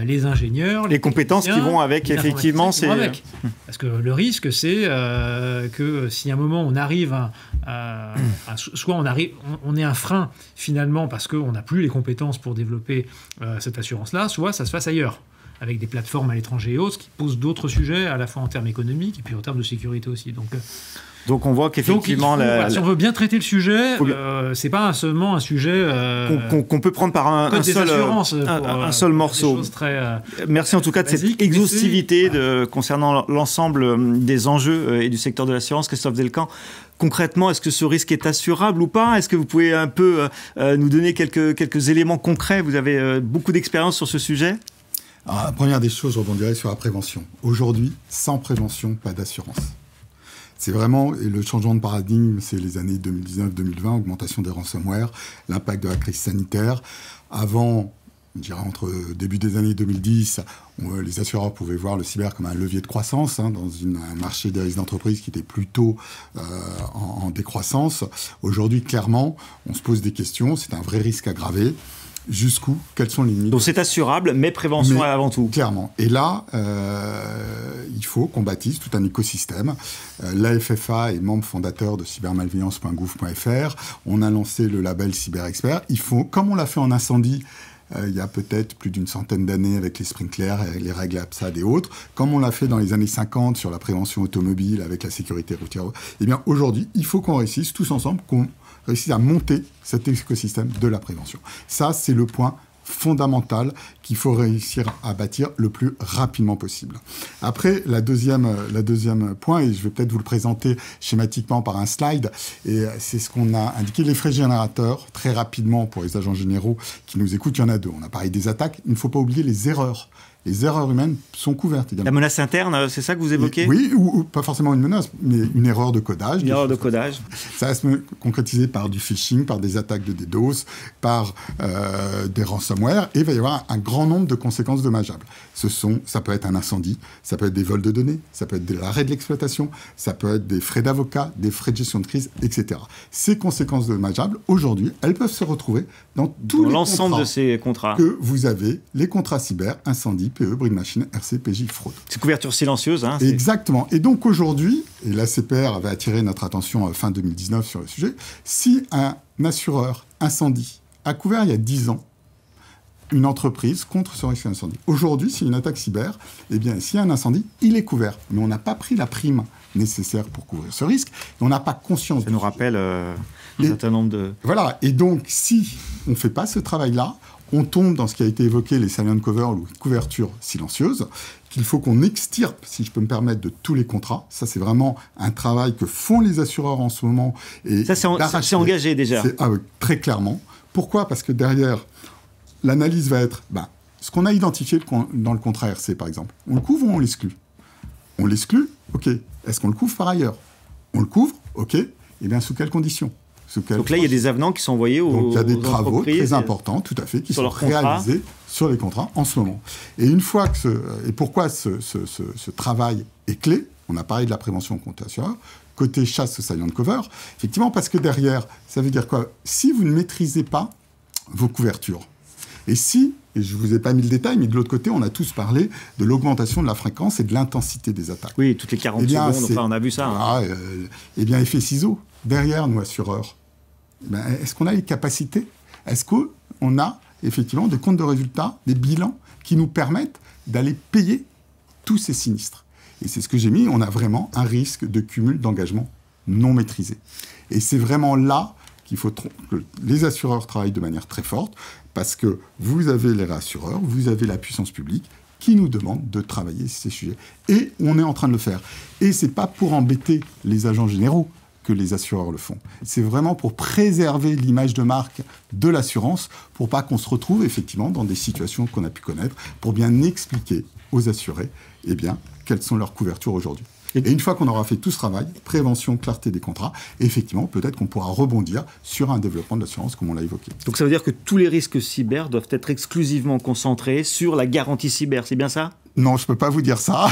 les ingénieurs, les compétences qui vont avec, effectivement, c'est parce que le risque, c'est que si à un moment on arrive soit on est un frein finalement parce qu'on n'a plus les compétences pour développer cette assurance-là, soit ça se fasse ailleurs, avec des plateformes à l'étranger et autres qui posent d'autres sujets à la fois en termes économiques et puis en termes de sécurité aussi. Donc on voit qu'effectivement... si on veut bien traiter le sujet, c'est pas seulement un sujet... qu'on peut prendre par un seul morceau. Merci en tout cas de cette exhaustivité concernant l'ensemble des enjeux et du secteur de l'assurance. Christophe Delcamp, concrètement, est-ce que ce risque est assurable ou pas? Est-ce que vous pouvez un peu nous donner quelques éléments concrets? Vous avez beaucoup d'expérience sur ce sujet. Alors, la première des choses, je rebondirai sur la prévention. Aujourd'hui, sans prévention, pas d'assurance. C'est vraiment le changement de paradigme, c'est les années 2019-2020, augmentation des ransomware, l'impact de la crise sanitaire. Avant, je dirais entre début des années 2010, les assureurs pouvaient voir le cyber comme un levier de croissance dans un marché des risques d'entreprise qui était plutôt en décroissance. Aujourd'hui, clairement, on se pose des questions, c'est un vrai risque aggravé. Jusqu'où? Quelles sont les limites? Donc c'est assurable, mais prévention avant tout. Clairement. Et là, il faut qu'on bâtisse tout un écosystème. L'AFFA est membre fondateur de cybermalveillance.gouv.fr. On a lancé le label CyberExpert. Il faut, comme on l'a fait en incendie, il y a peut-être plus d'une centaine d'années avec les sprinklers, les règles APSAD et autres, comme on l'a fait dans les années 50 sur la prévention automobile avec la sécurité routière, eh bien aujourd'hui, il faut qu'on réussisse tous ensemble, qu'on réussisse à monter cet écosystème de la prévention. Ça, c'est le point fondamentale qu'il faut réussir à bâtir le plus rapidement possible. Après, la deuxième point, et je vais peut-être vous le présenter schématiquement par un slide, et c'est ce qu'on a indiqué, les frais générateurs, très rapidement pour les agents généraux qui nous écoutent, il y en a deux. On a parlé des attaques, il ne faut pas oublier les erreurs. Les erreurs humaines sont couvertes également. La menace interne, c'est ça que vous évoquez ? Oui, ou pas forcément une menace, mais une erreur de codage. Une erreur de codage. Ça va se concrétiser par du phishing, par des attaques de DDoS, par des ransomware, et il va y avoir un grand nombre de conséquences dommageables. Ça peut être un incendie, ça peut être des vols de données, ça peut être de l'arrêt de l'exploitation, ça peut être des frais d'avocat, des frais de gestion de crise, etc. Ces conséquences dommageables, aujourd'hui, elles peuvent se retrouver dans l'ensemble de ces contrats que vous avez, les contrats cyber, incendie, PE, bris de machine, RC, PJ, fraude. C'est couverture silencieuse. Hein, exactement. Et donc aujourd'hui, et la CPR avait attiré notre attention fin 2019 sur le sujet, si un assureur incendie a couvert il y a 10 ans une entreprise contre ce risque d'incendie. Aujourd'hui, s'il y a une attaque cyber, eh bien, s'il y a un incendie, il est couvert. Mais on n'a pas pris la prime nécessaire pour couvrir ce risque. Et on n'a pas conscience. Ça nous rappelle un certain nombre de... Voilà. Et donc, si on ne fait pas ce travail-là, on tombe dans ce qui a été évoqué, les silent cover ou couverture silencieuse, qu'il faut qu'on extirpe, si je peux me permettre, de tous les contrats. Ça, c'est vraiment un travail que font les assureurs en ce moment. Et ça, c'est engagé déjà. Très clairement. Pourquoi ? Parce que derrière, l'analyse va être ce qu'on a identifié dans le contrat RC, par exemple. On le couvre ou on l'exclut ? On l'exclut ? OK. Est-ce qu'on le couvre par ailleurs ? On le couvre ? OK. Eh bien, sous quelles conditions ? Donc là, il y a des avenants qui sont envoyés aux entreprises. Donc il y a des travaux très importants, tout à fait, qui sont réalisés sur les contrats en ce moment. Et une fois et pourquoi ce travail est clé ? On a parlé de la prévention contre assureur. Côté chasse silent cover, effectivement, parce que derrière, ça veut dire quoi ? Si vous ne maîtrisez pas vos couvertures, et je ne vous ai pas mis le détail, mais de l'autre côté, on a tous parlé de l'augmentation de la fréquence et de l'intensité des attaques. Oui, toutes les 40 secondes, on a vu ça. Eh bien, effet ciseaux, derrière nous, assureurs, est-ce qu'on a les capacités ? Est-ce qu'on a effectivement des comptes de résultats, des bilans qui nous permettent d'aller payer tous ces sinistres ? Et c'est ce que j'ai mis, on a vraiment un risque de cumul d'engagement non maîtrisé. Et c'est vraiment là qu'il faut que les assureurs travaillent de manière très forte, parce que vous avez les réassureurs, vous avez la puissance publique qui nous demande de travailler ces sujets. Et on est en train de le faire. Et ce n'est pas pour embêter les agents généraux que les assureurs le font. C'est vraiment pour préserver l'image de marque de l'assurance, pour pas qu'on se retrouve effectivement dans des situations qu'on a pu connaître, pour bien expliquer aux assurés quelles sont leurs couvertures aujourd'hui. Et une fois qu'on aura fait tout ce travail, prévention, clarté des contrats, effectivement, peut-être qu'on pourra rebondir sur un développement de l'assurance, comme on l'a évoqué. Donc ça veut dire que tous les risques cyber doivent être exclusivement concentrés sur la garantie cyber, c'est bien ça ? Non, je ne peux pas vous dire ça.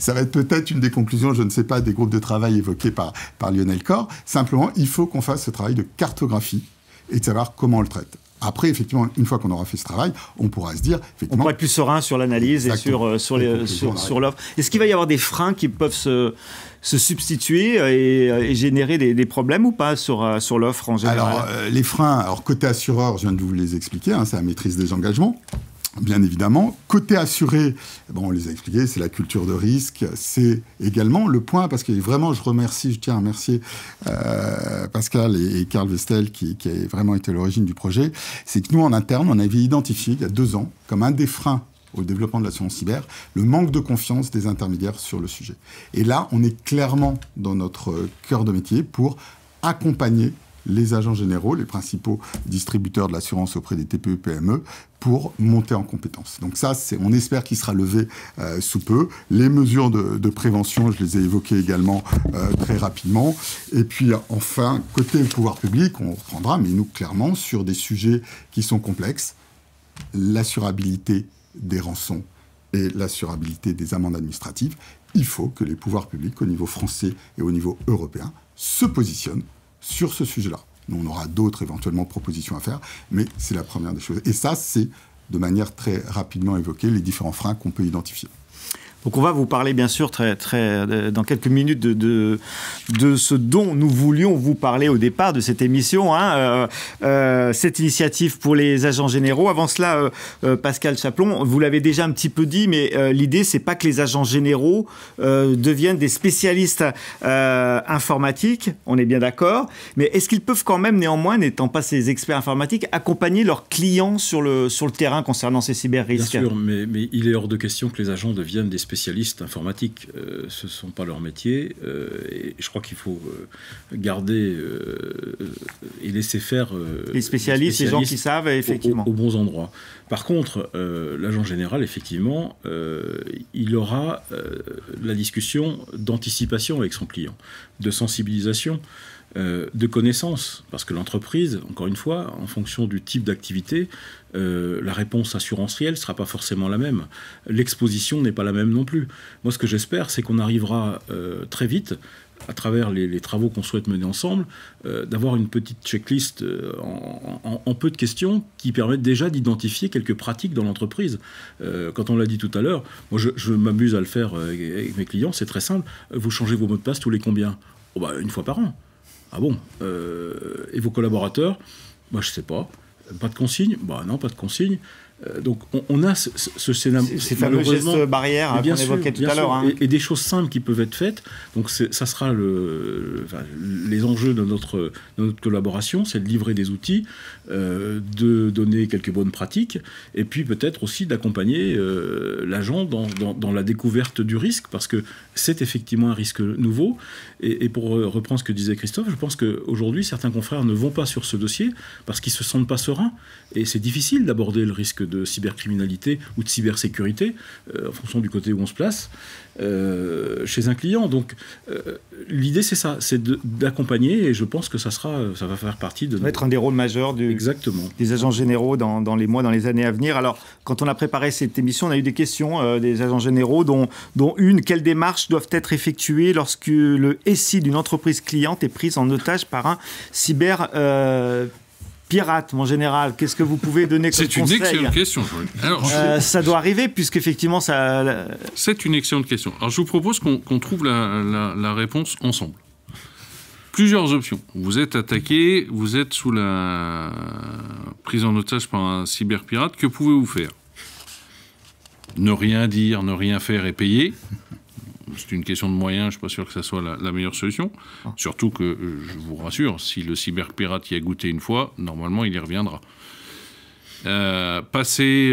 Ça va être peut-être une des conclusions, je ne sais pas, des groupes de travail évoqués par Lionel Corr. Simplement, il faut qu'on fasse ce travail de cartographie et de savoir comment on le traite. Après, effectivement, une fois qu'on aura fait ce travail, on pourra se dire... On pourra être plus serein sur l'analyse et sur l'offre. Est-ce qu'il va y avoir des freins qui peuvent se substituer et générer des problèmes ou pas sur l'offre en général ? Alors, les freins, côté assureur, je viens de vous les expliquer, c'est la maîtrise des engagements. Bien évidemment. Côté assuré, on les a expliqués, c'est la culture de risque, c'est également le point, parce que vraiment, je tiens à remercier Pascal et Karl Vestel qui a vraiment été à l'origine du projet, c'est que nous, en interne, on avait identifié, il y a 2 ans, comme un des freins au développement de l'assurance cyber, le manque de confiance des intermédiaires sur le sujet. Et là, on est clairement dans notre cœur de métier pour accompagner les agents généraux, les principaux distributeurs de l'assurance auprès des TPE-PME, pour monter en compétences. Donc ça, on espère qu'il sera levé sous peu. Les mesures de prévention, je les ai évoquées également très rapidement. Et puis enfin, côté pouvoir public, on reprendra, mais nous, clairement, sur des sujets qui sont complexes, l'assurabilité des rançons et l'assurabilité des amendes administratives, il faut que les pouvoirs publics, au niveau français et au niveau européen, se positionnent sur ce sujet-là. Nous, on aura d'autres éventuellement propositions à faire, mais c'est la première des choses. Et ça, c'est de manière très rapidement évoquée les différents freins qu'on peut identifier. Donc on va vous parler bien sûr dans quelques minutes de ce dont nous voulions vous parler au départ de cette émission, cette initiative pour les agents généraux. Avant cela, Pascal Chaplon, vous l'avez déjà un petit peu dit, mais l'idée c'est pas que les agents généraux deviennent des spécialistes informatiques, on est bien d'accord, mais est-ce qu'ils peuvent quand même néanmoins, n'étant pas ces experts informatiques, accompagner leurs clients sur le terrain concernant ces cyber-risques? Bien sûr, mais il est hors de question que les agents deviennent des spécialistes informatiques. Ce ne sont pas leur métier. Et je crois qu'il faut garder et laisser faire les spécialistes, les gens qui savent, effectivement. Aux bons endroits. Par contre, l'agent général, effectivement, il aura la discussion d'anticipation avec son client, de sensibilisation, de connaissances, parce que l'entreprise, encore une fois, en fonction du type d'activité, la réponse assurantielle ne sera pas forcément la même. L'exposition n'est pas la même non plus. Moi, ce que j'espère, c'est qu'on arrivera très vite, à travers les travaux qu'on souhaite mener ensemble, d'avoir une petite checklist en peu de questions qui permettent déjà d'identifier quelques pratiques dans l'entreprise. Quand on l'a dit tout à l'heure, moi je m'amuse à le faire avec mes clients, c'est très simple. Vous changez vos mots de passe tous les combien? Une fois par an. Ah bon? Et vos collaborateurs? Je sais pas. Pas de consigne? Non, pas de consigne. Donc on a ce scénario. Ces fameux gestes barrières qu'on évoquait tout à l'heure. Et des choses simples qui peuvent être faites. Donc ça sera les enjeux de notre collaboration, c'est de livrer des outils, de donner quelques bonnes pratiques, et puis peut-être aussi d'accompagner l'agent dans la découverte du risque, parce que c'est effectivement un risque nouveau. Et pour reprendre ce que disait Christophe, je pense qu'aujourd'hui, certains confrères ne vont pas sur ce dossier parce qu'ils ne se sentent pas sereins. Et c'est difficile d'aborder le risque de cybercriminalité ou de cybersécurité en fonction du côté où on se place chez un client. Donc l'idée c'est ça, c'est d'accompagner, et je pense que ça va faire partie de... être un des rôles majeurs des agents généraux dans les mois, dans les années à venir. Alors quand on a préparé cette émission, on a eu des questions des agents généraux, dont une: quelles démarches doivent être effectuées lorsque le SI d'une entreprise cliente est prise en otage par un cyber pirate, en général? Qu'est-ce que vous pouvez donner comme conseil? C'est une excellente question. Alors, ça doit arriver, puisqu'effectivement, ça... C'est une excellente question. Alors, je vous propose qu'on trouve la réponse ensemble. Plusieurs options. Vous êtes attaqué, vous êtes sous la prise en otage par un cyberpirate. Que pouvez-vous faire? Ne rien dire, ne rien faire et payer. C'est une question de moyens, je ne suis pas sûr que ça soit la meilleure solution. Surtout que, je vous rassure, si le cyberpirate y a goûté une fois, normalement, il y reviendra. Passer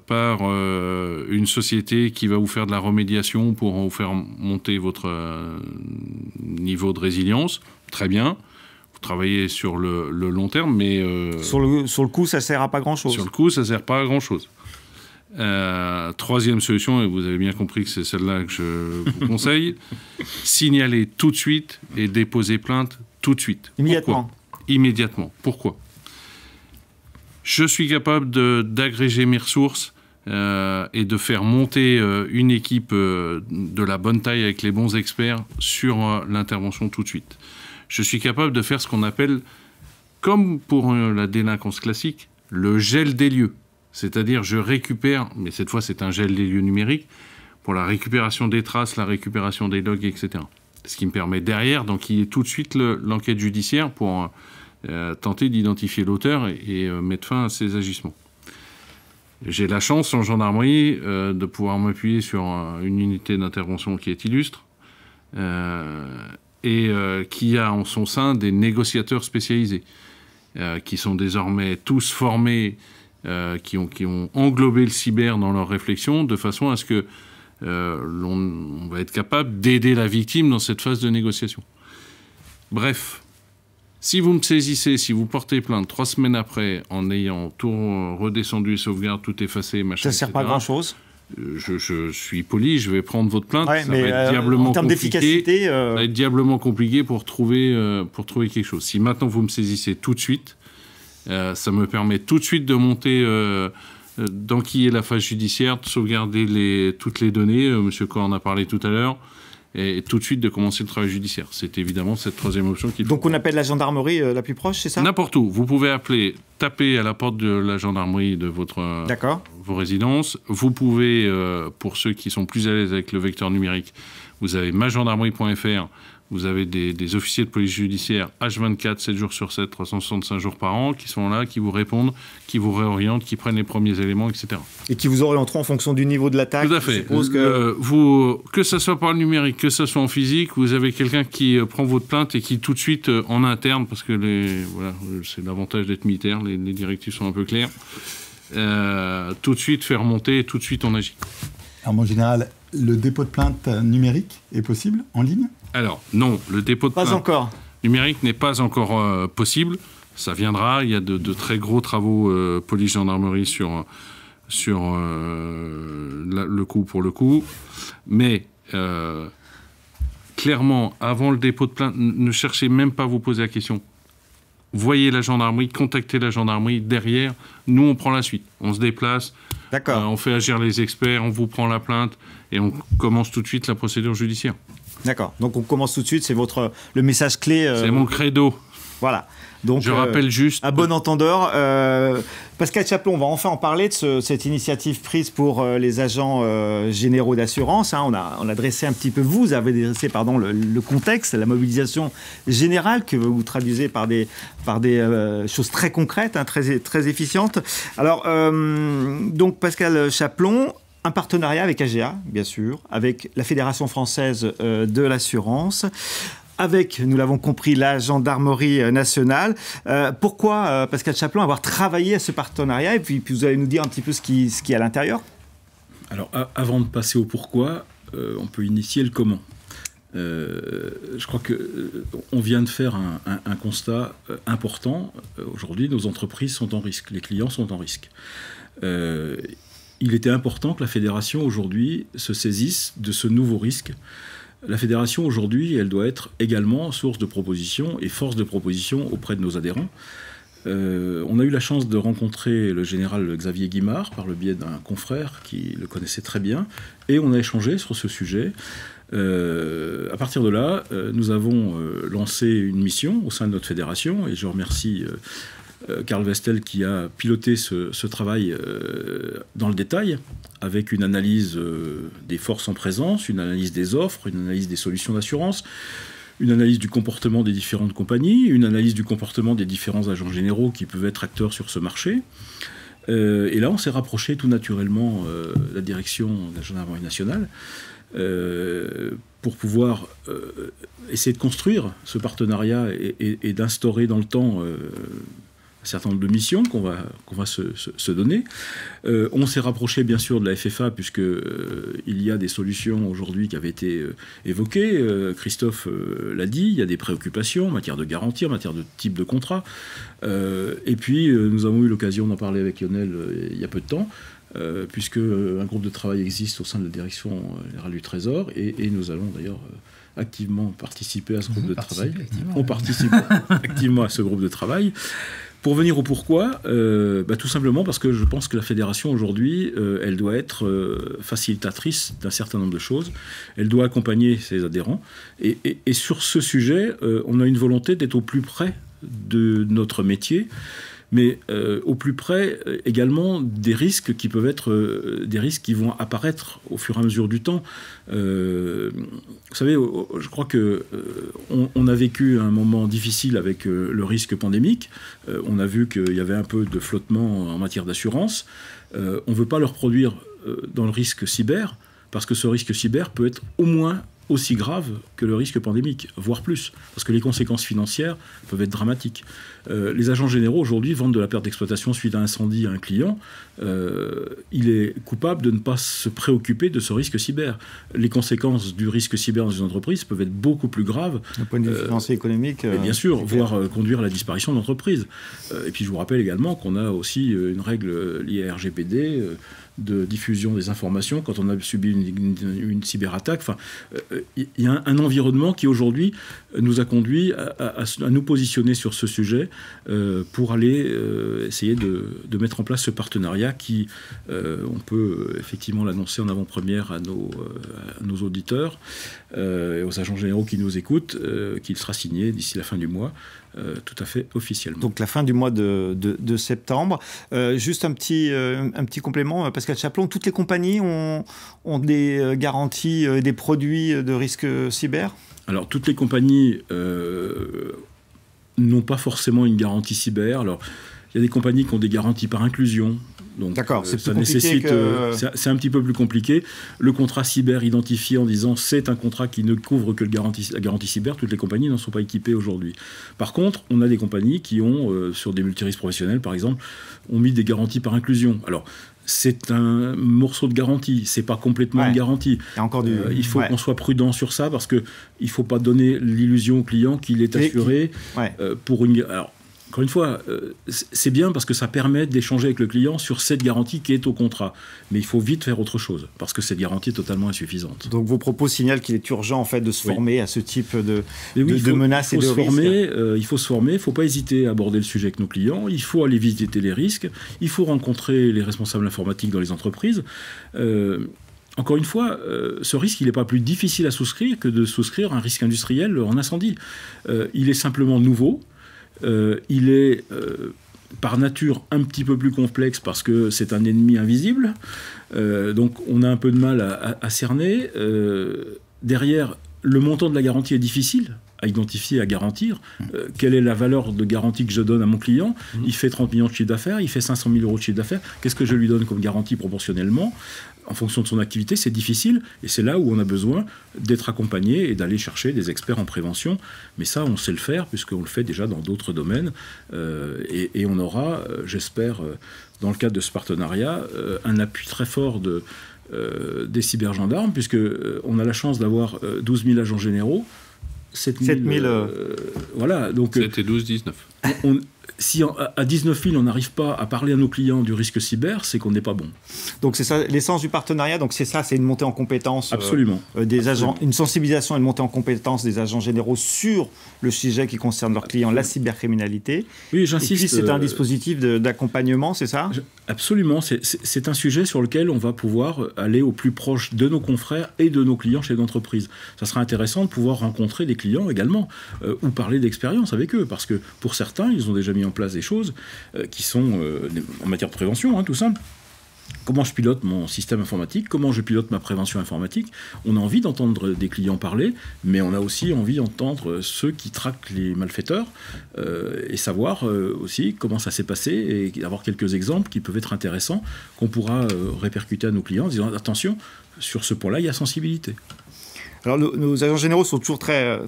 par une société qui va vous faire de la remédiation pour vous faire monter votre niveau de résilience, très bien. Vous travaillez sur le long terme, mais... Sur le coup, ça ne sert à pas grand-chose. Sur le coup, ça ne sert pas à grand-chose. Troisième solution, et vous avez bien compris que c'est celle-là que je vous conseille, signaler tout de suite et déposer plainte tout de suite. Immédiatement. Immédiatement. Pourquoi? Je suis capable d'agréger mes ressources et de faire monter une équipe de la bonne taille avec les bons experts sur l'intervention tout de suite. Je suis capable de faire ce qu'on appelle, comme pour la délinquance classique, le gel des lieux. C'est-à-dire, je récupère, mais cette fois c'est un gel des lieux numériques, pour la récupération des traces, la récupération des logs, etc. Ce qui me permet derrière d'enquiller tout de suite l'enquête judiciaire pour tenter d'identifier l'auteur et mettre fin à ces agissements. J'ai la chance en gendarmerie de pouvoir m'appuyer sur une unité d'intervention qui est illustre et qui a en son sein des négociateurs spécialisés qui sont désormais tous formés, qui ont englobé le cyber dans leur réflexion, de façon à ce que l'on va être capable d'aider la victime dans cette phase de négociation. Bref, si vous me saisissez, si vous portez plainte 3 semaines après, en ayant tout redescendu les sauvegardes, tout effacé, machin, ça ne sert pas à grand-chose. Je suis poli, je vais prendre votre plainte. Ouais, ça va être diablement en termes d'efficacité, ça va être diablement compliqué pour trouver quelque chose. Si maintenant vous me saisissez tout de suite, ça me permet tout de suite de monter, d'enquiller la phase judiciaire, de sauvegarder toutes les données. Monsieur Corr en a parlé tout à l'heure. et tout de suite de commencer le travail judiciaire. C'est évidemment cette troisième option qui... Donc on appelle la gendarmerie la plus proche, c'est ça? N'importe où. Vous pouvez appeler, taper à la porte de la gendarmerie de vos résidences. Vous pouvez, pour ceux qui sont plus à l'aise avec le vecteur numérique, vous avez magendarmerie.fr. Vous avez des officiers de police judiciaire H24, 7 jours sur 7, 365 jours par an, qui sont là, qui vous répondent, qui vous réorientent, qui prennent les premiers éléments, etc. Et qui vous orienteront en fonction du niveau de l'attaque. Tout à fait. Que ce soit par le numérique, que ce soit en physique, vous avez quelqu'un qui prend votre plainte et qui tout de suite, en interne, parce que c'est l'avantage d'être militaire, les directives sont un peu claires, tout de suite fait remonter et tout de suite on agit. Alors, mon général, le dépôt de plainte numérique est possible en ligne? Alors, non, le dépôt de plainte numérique n'est pas encore possible. Ça viendra. Il y a de très gros travaux police-gendarmerie sur le coup pour le coup. Mais clairement, avant le dépôt de plainte, ne cherchez même pas à vous poser la question. Voyez la gendarmerie, contactez la gendarmerie. Derrière, nous, on prend la suite. On se déplace, on fait agir les experts, on vous prend la plainte et on commence tout de suite la procédure judiciaire. D'accord. Donc on commence tout de suite, c'est le message clé. C'est mon credo. Voilà. Donc, je rappelle juste... À bon entendeur, Pascal Chaplon, on va enfin en parler de cette initiative prise pour les agents généraux d'assurance. Hein. On a dressé un petit peu, vous avez dressé le contexte, la mobilisation générale que vous traduisez par des choses très concrètes, hein, très efficientes. Alors, donc Pascal Chaplon... Un partenariat avec AGA, bien sûr, avec la Fédération française de l'assurance, avec, nous l'avons compris, la gendarmerie nationale. Pourquoi, Pascal Chaplon, avoir travaillé à ce partenariat? Et puis vous allez nous dire un petit peu ce qui est à l'intérieur. Alors, avant de passer au pourquoi, on peut initier le comment. Je crois qu'on vient de faire un constat important. Aujourd'hui, nos entreprises sont en risque, les clients sont en risque. Il était important que la fédération, aujourd'hui, se saisisse de ce nouveau risque. La fédération, aujourd'hui, elle doit être également source de propositions et force de propositions auprès de nos adhérents. On a eu la chance de rencontrer le général Xavier Guimard par le biais d'un confrère qui le connaissait très bien, et on a échangé sur ce sujet. À partir de là, nous avons lancé une mission au sein de notre fédération, et je remercie... Karl Vestel qui a piloté ce travail dans le détail, avec une analyse des forces en présence, une analyse des offres, une analyse des solutions d'assurance, une analyse du comportement des différentes compagnies, une analyse du comportement des différents agents généraux qui peuvent être acteurs sur ce marché. Et là, on s'est rapproché tout naturellement de la direction de la gendarmerie nationale pour pouvoir essayer de construire ce partenariat et d'instaurer dans le temps un certain nombre de missions qu'on va se donner. On s'est rapproché bien sûr de la FFA puisqu'il y a des solutions aujourd'hui qui avaient été évoquées. Christophe l'a dit, il y a des préoccupations en matière de garantie, en matière de type de contrat. Et puis nous avons eu l'occasion d'en parler avec Lionel il y a peu de temps, puisque un groupe de travail existe au sein de la direction générale du Trésor et nous allons d'ailleurs activement participer à ce groupe de travail. On participe activement à ce groupe de travail. Pour venir au pourquoi, tout simplement parce que je pense que la fédération aujourd'hui, elle doit être facilitatrice d'un certain nombre de choses. Elle doit accompagner ses adhérents. Et sur ce sujet, on a une volonté d'être au plus près de notre métier, mais au plus près également des risques qui peuvent être des risques qui vont apparaître au fur et à mesure du temps. Vous savez, je crois qu'on a vécu un moment difficile avec le risque pandémique. On a vu qu'il y avait un peu de flottement en matière d'assurance. On ne veut pas le reproduire dans le risque cyber, parce que ce risque cyber peut être au moins aussi grave que le risque pandémique, voire plus, parce que les conséquences financières peuvent être dramatiques. Les agents généraux, aujourd'hui, vendent de la perte d'exploitation suite à un incendie à un client. Il est coupable de ne pas se préoccuper de ce risque cyber. Les conséquences du risque cyber dans une entreprise peuvent être beaucoup plus graves. D'un point de vue financier, économique. Bien sûr, voire conduire à la disparition de l'entreprise. Et puis je vous rappelle également qu'on a aussi une règle liée à RGPD de diffusion des informations, quand on a subi une cyberattaque. Enfin, il y a un environnement qui aujourd'hui nous a conduit à nous positionner sur ce sujet pour aller essayer de mettre en place ce partenariat qui, on peut effectivement l'annoncer en avant-première à nos auditeurs et aux agents généraux qui nous écoutent, qu'il sera signé d'ici la fin du mois. Tout à fait officiellement. Donc la fin du mois de septembre. Juste un petit complément, Pascal Chaplon, toutes les compagnies ont des garanties des produits de risque cyber ? Alors toutes les compagnies n'ont pas forcément une garantie cyber. Alors il y a des compagnies qui ont des garanties par inclusion. Donc, d'accord, c'est ça plus compliqué nécessite, c'est un petit peu plus compliqué. Le contrat cyber identifié en disant c'est un contrat qui ne couvre que la garantie cyber, toutes les compagnies n'en sont pas équipées aujourd'hui. Par contre, on a des compagnies qui ont, sur des multirisques professionnels par exemple, ont mis des garanties par inclusion. Alors, c'est un morceau de garantie, c'est pas complètement une garantie. Il faut qu'on soit prudent sur ça parce que il faut pas donner l'illusion au client qu'il est assuré pour une. Alors, encore une fois, c'est bien parce que ça permet d'échanger avec le client sur cette garantie qui est au contrat. Mais il faut vite faire autre chose parce que cette garantie est totalement insuffisante. Donc vos propos signalent qu'il est urgent en fait de se former à ce type de menaces et de risques. Il faut se former, il ne faut pas hésiter à aborder le sujet avec nos clients, il faut aller visiter les risques, il faut rencontrer les responsables informatiques dans les entreprises. Encore une fois, ce risque, il n'est pas plus difficile à souscrire que de souscrire un risque industriel en incendie. Il est simplement nouveau. Il est par nature un petit peu plus complexe parce que c'est un ennemi invisible. Donc on a un peu de mal à cerner. Derrière, le montant de la garantie est difficile à identifier, à garantir. Quelle est la valeur de garantie que je donne à mon client ? Il fait 30 millions de chiffre d'affaires, il fait 500 000 euros de chiffre d'affaires. Qu'est-ce que je lui donne comme garantie proportionnellement ? En fonction de son activité, c'est difficile. Et c'est là où on a besoin d'être accompagné et d'aller chercher des experts en prévention. Mais ça, on sait le faire puisqu'on le fait déjà dans d'autres domaines. Et on aura, j'espère, dans le cadre de ce partenariat, un appui très fort des cybergendarmes puisqu'on a la chance d'avoir 12 000 agents généraux. 7 000. Voilà. Donc, 7 et 12, 19. Si à 19 000, on n'arrive pas à parler à nos clients du risque cyber, c'est qu'on n'est pas bon. Donc c'est ça l'essence du partenariat. Donc c'est une montée en compétence Absolument. Des agents, une sensibilisation et une montée en compétence des agents généraux sur le sujet qui concerne leurs clients, la cybercriminalité. Oui, j'insiste. Et puis c'est un dispositif d'accompagnement, c'est ça ? Absolument. C'est un sujet sur lequel on va pouvoir aller au plus proche de nos confrères et de nos clients chez l'entreprise. Ça sera intéressant de pouvoir rencontrer des clients également ou parler d'expérience avec eux parce que pour certains, ils ont déjà mis en place des choses qui sont en matière de prévention, tout simple. Comment je pilote mon système informatique, comment je pilote ma prévention informatique. On a envie d'entendre des clients parler, mais on a aussi envie d'entendre ceux qui traquent les malfaiteurs et savoir aussi comment ça s'est passé et avoir quelques exemples qui peuvent être intéressants qu'on pourra répercuter à nos clients en disant attention, sur ce point-là, il y a sensibilité. Alors, nos agents généraux sont toujours très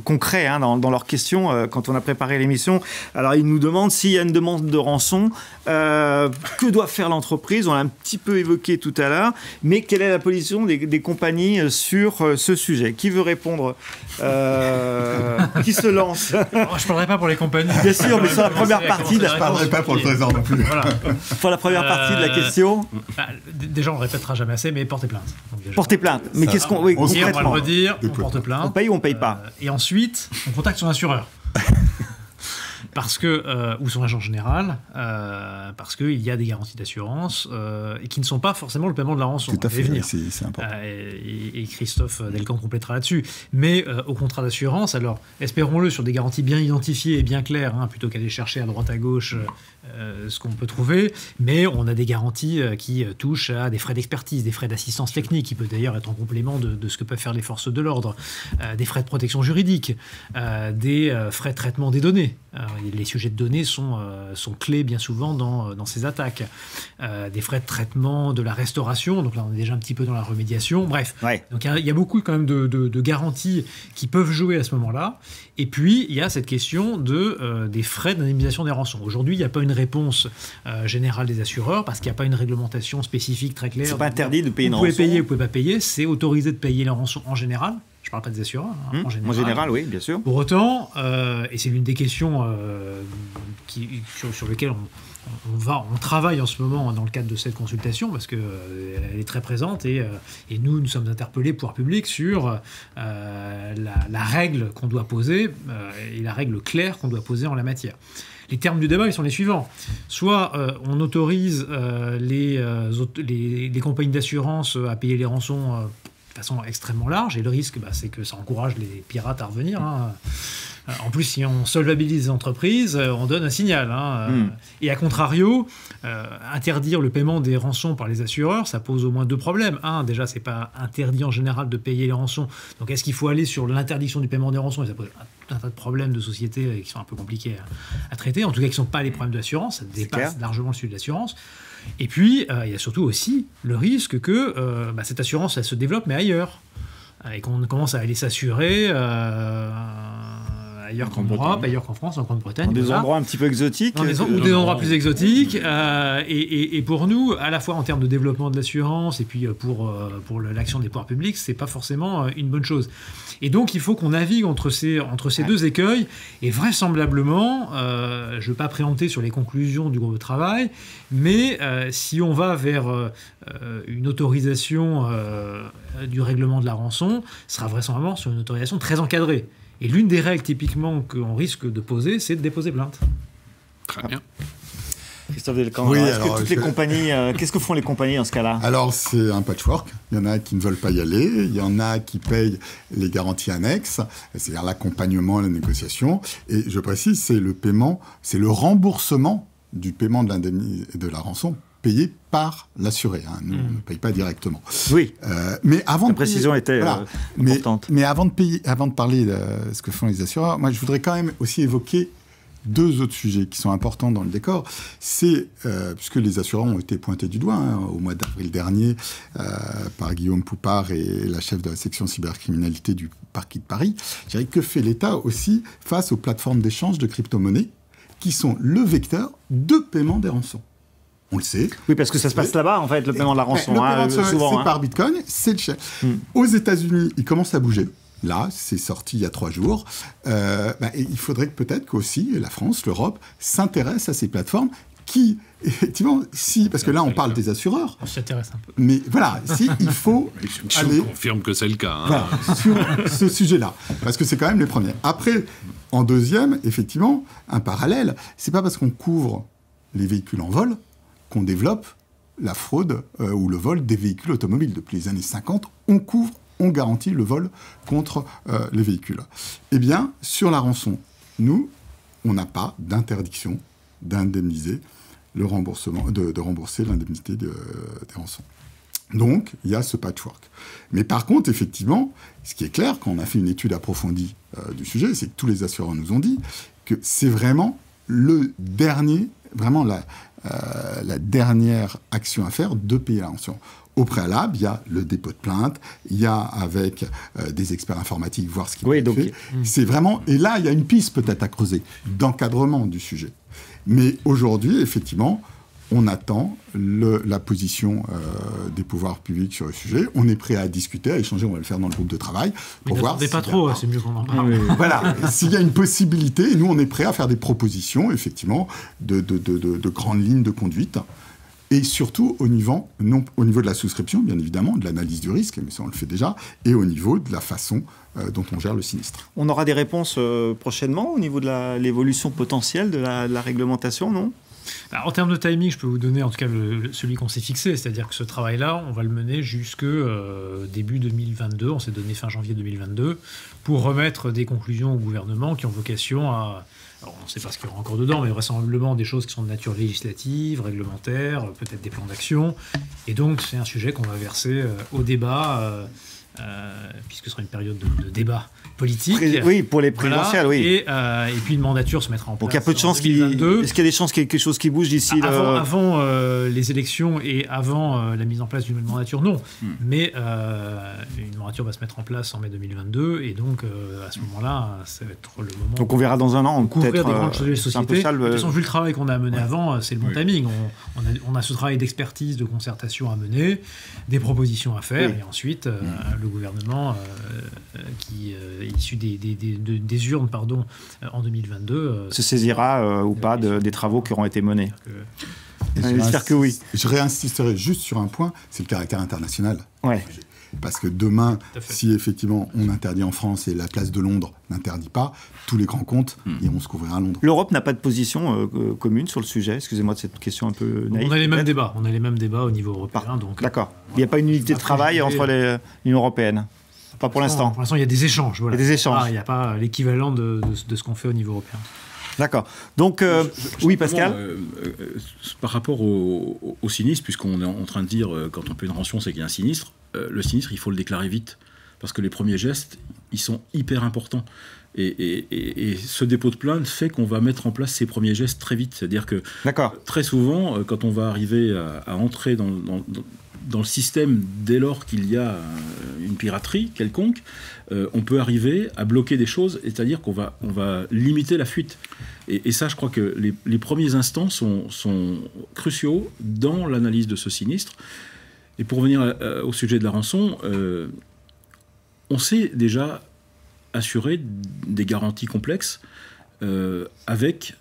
concrets dans leurs questions quand on a préparé l'émission. Alors, ils nous demandent s'il y a une demande de rançon, que doit faire l'entreprise ? On l'a un petit peu évoqué tout à l'heure, mais quelle est la position des compagnies sur ce sujet ? Qui veut répondre ? Qui se lance ? Je ne parlerai pas pour les compagnies. Bien sûr, mais sur la première partie... Je ne parlerai pas pour le trésor non plus. Voilà. Pour la première partie de la question... Déjà, on ne le répétera jamais assez, mais portez plainte. Portez plainte. Mais qu'est-ce qu'on... Oui, on va le redire, on porte plainte. On paye ou on ne paye pas et ensuite, on contacte son assureur. Parce que, ou son agent général, parce qu'il y a des garanties d'assurance et qui ne sont pas forcément le paiement de la rançon. Tout à fait, c'est important. Et Christophe Delcan complétera là-dessus. Mais au contrat d'assurance, alors espérons-le sur des garanties bien identifiées et bien claires, plutôt qu'aller chercher à droite à gauche ce qu'on peut trouver, mais on a des garanties qui touchent à des frais d'expertise, des frais d'assistance technique, qui peut d'ailleurs être en complément de ce que peuvent faire les forces de l'ordre, des frais de protection juridique, des frais de traitement des données. Les sujets de données sont clés bien souvent dans ces attaques. Des frais de traitement de la restauration, donc là on est déjà un petit peu dans la remédiation, bref. Ouais. Donc il y a beaucoup quand même de garanties qui peuvent jouer à ce moment-là. Et puis il y a cette question des frais d'indemnisation des rançons. Aujourd'hui il n'y a pas une réponse générale des assureurs parce qu'il n'y a pas une réglementation spécifique très claire. C'est pas interdit de payer une rançon. Vous pouvez payer, vous pouvez pas payer. C'est autorisé de payer la rançon en général. Je ne parle pas des assureurs, en général, oui, bien sûr. Pour autant, et c'est l'une des questions sur lesquelles on travaille en ce moment dans le cadre de cette consultation, parce qu'elle est très présente, et nous sommes interpellés, pouvoir public, sur la règle qu'on doit poser, et la règle claire qu'on doit poser en la matière. Les termes du débat, ils sont les suivants. Soit on autorise les compagnies d'assurance à payer les rançons de façon extrêmement large, et le risque, c'est que ça encourage les pirates à revenir. En plus, si on solvabilise les entreprises, on donne un signal. Et à contrario, interdire le paiement des rançons par les assureurs, ça pose au moins 2 problèmes. Déjà, c'est pas interdit en général de payer les rançons. Donc, est-ce qu'il faut aller sur l'interdiction du paiement des rançons? Et ça pose un tas de problèmes de société qui sont un peu compliqués à traiter. En tout cas, qui ne sont pas les problèmes de l'assurance. Ça dépasse largement le sujet de l'assurance. Et puis, il y a surtout aussi le risque que cette assurance, elle se développe, mais ailleurs. Et qu'on commence à aller s'assurer ailleurs qu'en Europe, ailleurs qu'en France, en Grande-Bretagne. Dans des endroits un petit peu exotiques. Ou des endroits plus exotiques. Et pour nous, à la fois en termes de développement de l'assurance et puis pour l'action des pouvoirs publics, c'est pas forcément une bonne chose. Et donc, il faut qu'on navigue entre ces 2 écueils. Et vraisemblablement, je ne veux pas préempter sur les conclusions du groupe de travail, mais si on va vers une autorisation du règlement de la rançon, ce sera vraisemblablement sur une autorisation très encadrée. Et l'une des règles typiquement qu'on risque de poser, c'est de déposer plainte. Très bien. Christophe Delcambre, les compagnies, qu'est-ce que font les compagnies dans ce cas-là? Alors, c'est un patchwork. Il y en a qui ne veulent pas y aller. Il y en a qui payent les garanties annexes, c'est-à-dire l'accompagnement, la négociation. Et je précise, c'est le paiement, c'est le remboursement du paiement de la rançon payé par l'assuré. Nous, on ne paye pas directement. Oui. Mais avant la précision était importante. Mais avant de parler de ce que font les assureurs, moi, je voudrais quand même aussi évoquer 2 autres sujets qui sont importants dans le décor. C'est, puisque les assureurs ont été pointés du doigt au mois d'avril dernier par Guillaume Poupard et la chef de la section cybercriminalité du parquet de Paris, je dirais que fait l'État aussi face aux plateformes d'échange de crypto-monnaies qui sont le vecteur de paiement des rançons. On le sait. Oui, parce que ça se passe là-bas, en fait, le paiement de la rançon. Souvent, c'est par Bitcoin, c'est le chèque. Aux États-Unis, il commence à bouger. Là, c'est sorti il y a 3 jours. Il faudrait peut-être qu'aussi la France, l'Europe, s'intéresse à ces plateformes qui, effectivement, parce que là, on parle des assureurs. On s'intéresse un peu. Mais voilà, il faut aller... Je confirme que c'est le cas. Voilà, sur ce sujet-là. Parce que c'est quand même les premiers. Après, en deuxième, effectivement, un parallèle. C'est pas parce qu'on couvre les véhicules en vol qu'on développe la fraude ou le vol des véhicules automobiles. Depuis les années 50, on garantit le vol contre les véhicules. Eh bien, sur la rançon, nous, on n'a pas d'interdiction d'indemniser le remboursement, de rembourser l'indemnité des rançons. Donc, il y a ce patchwork. Mais par contre, effectivement, ce qui est clair, quand on a fait une étude approfondie du sujet, c'est que tous les assureurs nous ont dit que c'est vraiment le dernier, vraiment la dernière action à faire de payer la rançon. Au préalable, il y a le dépôt de plainte, il y a avec des experts informatiques voir ce qui peut être fait. C'est vraiment, et là, il y a une piste peut-être à creuser d'encadrement du sujet. Mais aujourd'hui, effectivement, on attend la position des pouvoirs publics sur le sujet. On est prêt à discuter, à échanger. On va le faire dans le groupe de travail pour voir. Mais pas trop, c'est mieux qu'on en parle. Voilà, s'il y a une possibilité, nous on est prêt à faire des propositions, effectivement, de grandes lignes de conduite. Et surtout au niveau de la souscription, bien évidemment, de l'analyse du risque, mais ça on le fait déjà, et au niveau de la façon dont on gère le sinistre. On aura des réponses prochainement au niveau de l'évolution potentielle de la réglementation, non ? En termes de timing, je peux vous donner en tout cas celui qu'on s'est fixé, c'est-à-dire que ce travail-là, on va le mener jusque début 2022, on s'est donné fin janvier 2022, pour remettre des conclusions au gouvernement qui ont vocation à... Alors, on ne sait pas ce qu'il y aura encore dedans, mais vraisemblablement des choses qui sont de nature législative, réglementaire, peut-être des plans d'action. Et donc, c'est un sujet qu'on va verser au débat, puisque ce sera une période de débat politique. Oui, pour les présidentielles, voilà. oui. Et puis une mandature se mettra en place. Donc il y a peu de chances est-ce qu'il y a des chances qu'il y ait quelque chose qui bouge d'ici avant les élections et avant la mise en place d'une mandature, non. Mais une mandature va se mettre en place en mai 2022 et donc à ce moment-là, ça va être le moment. Donc on verra dans un an, couvrir des grandes choses de la société. De toute façon, vu le travail qu'on a mené avant, c'est le bon timing. On a ce travail d'expertise, de concertation à mener, des propositions à faire et ensuite le gouvernement qui est issu des urnes en 2022 se saisira ou pas des travaux qui auront été menés. J'espère que oui. Je réinsisterai juste sur un point, c'est le caractère international. Ouais. Parce que demain, si effectivement on interdit en France et la place de Londres n'interdit pas, tous les grands comptes iront se couvrir à Londres. L'Europe n'a pas de position commune sur le sujet. Excusez-moi de cette question un peu naïve. On a les mêmes débats. On a les mêmes débats au niveau européen. D'accord. Il n'y a pas une unité de travail entre l'Union européenne. Pas pour l'instant. Pour l'instant, il y a des échanges. Voilà. Il y a des échanges. Il n'y a pas l'équivalent de ce qu'on fait au niveau européen. D'accord. Donc, oui, Pascal par rapport au sinistre, puisqu'on est en train de dire quand on paie une rançon, c'est qu'il y a un sinistre, le sinistre, il faut le déclarer vite. Parce que les premiers gestes, ils sont hyper importants. Et ce dépôt de plainte fait qu'on va mettre en place ces premiers gestes très vite. C'est-à-dire que très souvent, quand on va arriver à entrer dans le système dès lors qu'il y a une piraterie quelconque, on peut arriver à bloquer des choses, c'est-à-dire qu'on va limiter la fuite. Et ça, je crois que les premiers instants sont cruciaux dans l'analyse de ce sinistre. Et pour revenir au sujet de la rançon, on sait déjà assurer des garanties complexes avec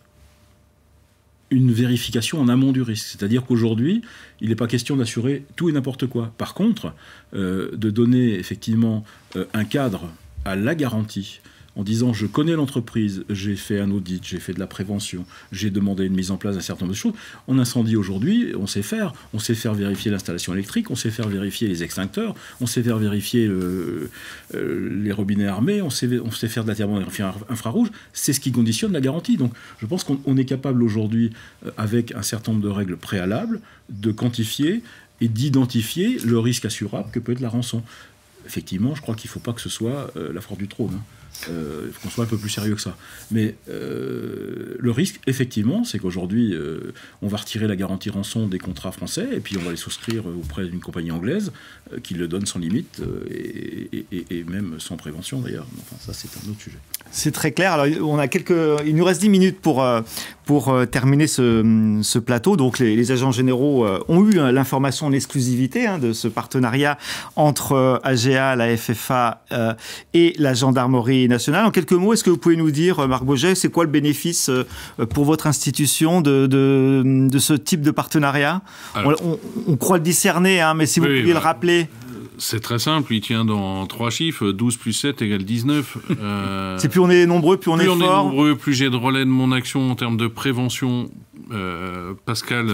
une vérification en amont du risque. C'est-à-dire qu'aujourd'hui, il n'est pas question d'assurer tout et n'importe quoi. Par contre, de donner effectivement un cadre à la garantie en disant je connais l'entreprise, j'ai fait un audit, j'ai fait de la prévention, j'ai demandé une mise en place d'un certain nombre de choses. En incendie aujourd'hui, on sait faire vérifier l'installation électrique, on sait faire vérifier les extincteurs, on sait faire vérifier les robinets armés, on sait faire de la thermographie infrarouge. C'est ce qui conditionne la garantie. Donc je pense qu'on est capable aujourd'hui, avec un certain nombre de règles préalables, de quantifier et d'identifier le risque assurable que peut être la rançon. Effectivement, je crois qu'il ne faut pas que ce soit la fraude du trône. Il faut qu'on soit un peu plus sérieux que ça. Mais le risque, effectivement, c'est qu'aujourd'hui, on va retirer la garantie rançon des contrats français et puis on va les souscrire auprès d'une compagnie anglaise qui le donne sans limite et même sans prévention d'ailleurs. Enfin, ça, c'est un autre sujet. C'est très clair. Alors, il nous reste 10 minutes pour terminer ce plateau. Donc, les agents généraux ont eu l'information en exclusivité de ce partenariat entre AGA, la FFA et la gendarmerie nationale. En quelques mots, est-ce que vous pouvez nous dire, Marc Boget, c'est quoi le bénéfice pour votre institution de ce type de partenariat ? On croit le discerner, mais si vous pouviez le rappeler. C'est très simple, il tient dans 3 chiffres, 12 plus 7 égale 19. C'est plus on est nombreux, plus on est fort. Plus on est nombreux, plus j'ai de relais de mon action en termes de prévention. Pascal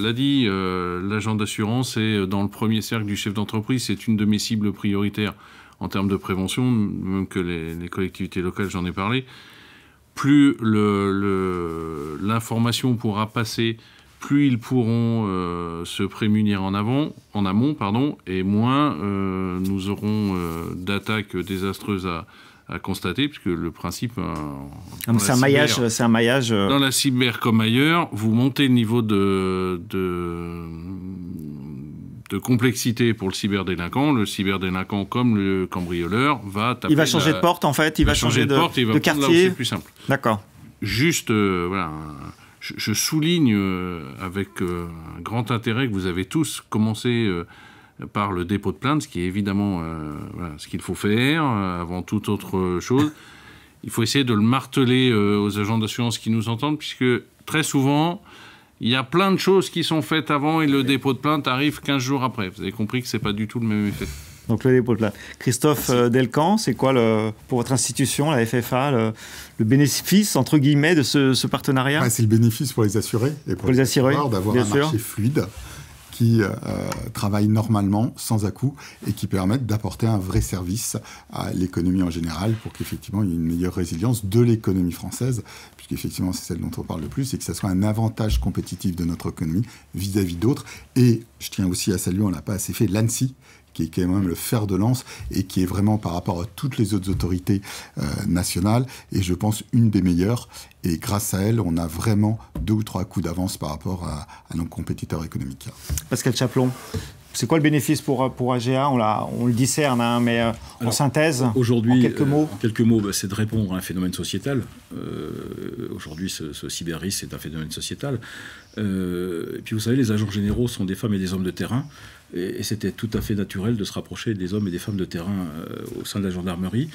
l'a dit, l'agent d'assurance est dans le premier cercle du chef d'entreprise, c'est une de mes cibles prioritaires en termes de prévention, même que les collectivités locales, j'en ai parlé. Plus l'information pourra passer, plus ils pourront se prémunir en amont, et moins nous aurons d'attaques désastreuses à constater, puisque le principe... c'est un maillage. Dans la cyber comme ailleurs, vous montez le niveau de complexité pour le cyberdélinquant. Le cyberdélinquant, comme le cambrioleur, va taper... Il va changer de porte, en fait. Il va changer de porte, de quartier. C'est plus simple. D'accord. Juste, voilà... Je souligne avec un grand intérêt que vous avez tous commencé par le dépôt de plainte, ce qui est évidemment ce qu'il faut faire avant toute autre chose. Il faut essayer de le marteler aux agents d'assurance qui nous entendent, puisque très souvent, il y a plein de choses qui sont faites avant et le dépôt de plainte arrive 15 jours après. Vous avez compris que ce n'est pas du tout le même effet. Donc le dépôt de plainte. Christophe Delcamp, c'est quoi pour votre institution, la FFA, le bénéfice, entre guillemets, de ce partenariat ? C'est le bénéfice pour les assurés et pour les assurés d'avoir un marché fluide qui travaille normalement, sans à-coups, et qui permettent d'apporter un vrai service à l'économie en général pour qu'effectivement il y ait une meilleure résilience de l'économie française, puisqu'effectivement c'est celle dont on parle le plus, et que ça soit un avantage compétitif de notre économie vis-à-vis d'autres. Et je tiens aussi à saluer, on n'a pas assez fait, l'ANSSI, qui est quand même le fer de lance et qui est vraiment par rapport à toutes les autres autorités nationales, et je pense une des meilleures. Et grâce à elle, on a vraiment 2 ou 3 coups d'avance par rapport à nos compétiteurs économiques. Pascal Chaplon, c'est quoi le bénéfice pour AGA ? On le discerne, mais en synthèse, aujourd'hui, en quelques mots. En quelques mots, c'est de répondre à un phénomène sociétal. Aujourd'hui, ce cyber-risque, c'est un phénomène sociétal. Et puis vous savez, les agents généraux sont des femmes et des hommes de terrain. et c'était tout à fait naturel de se rapprocher des hommes et des femmes de terrain au sein de la gendarmerie.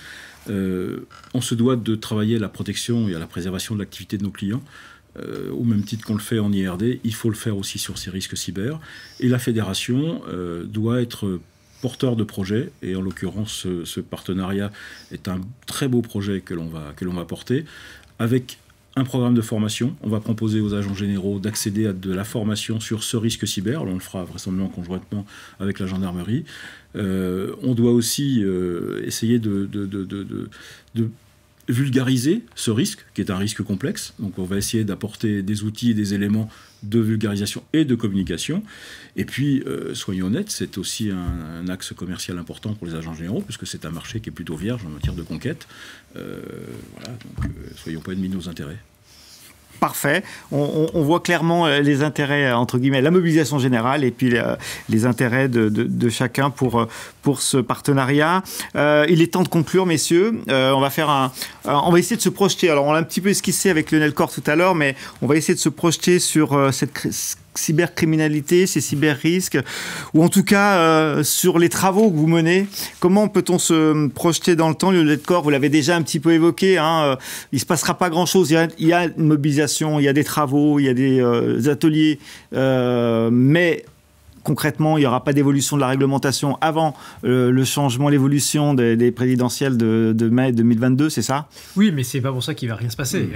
On se doit de travailler à la protection et à la préservation de l'activité de nos clients. Au même titre qu'on le fait en IRD, il faut le faire aussi sur ces risques cyber. Et la fédération doit être porteur de projet, et en l'occurrence, ce partenariat est un très beau projet que l'on va porter, avec un programme de formation. On va proposer aux agents généraux d'accéder à de la formation sur ce risque cyber. On le fera vraisemblablement conjointement avec la gendarmerie. On doit aussi essayer de vulgariser ce risque, qui est un risque complexe. Donc on va essayer d'apporter des outils et des éléments de vulgarisation et de communication. Et puis, soyons honnêtes, c'est aussi un axe commercial important pour les agents généraux, puisque c'est un marché qui est plutôt vierge en matière de conquête. Voilà, donc soyons pas ennemis de nos intérêts. Parfait. On voit clairement les intérêts, entre guillemets, la mobilisation générale et puis les intérêts de chacun pour ce partenariat. Il est temps de conclure, messieurs. On va essayer de se projeter. Alors, on l'a un petit peu esquissé avec Lionel Cor tout à l'heure, mais on va essayer de se projeter sur cette cybercriminalité, ces cyber-risques, ou en tout cas sur les travaux que vous menez. Comment peut-on se projeter dans le temps? Lionel Cor, vous l'avez déjà un petit peu évoqué, il ne se passera pas grand-chose. Il y a une mobilisation, il y a des travaux, il y a des ateliers, mais concrètement, il n'y aura pas d'évolution de la réglementation avant le changement, l'évolution des présidentielles de mai 2022, c'est ça? Oui, mais c'est pas pour ça qu'il va rien se passer.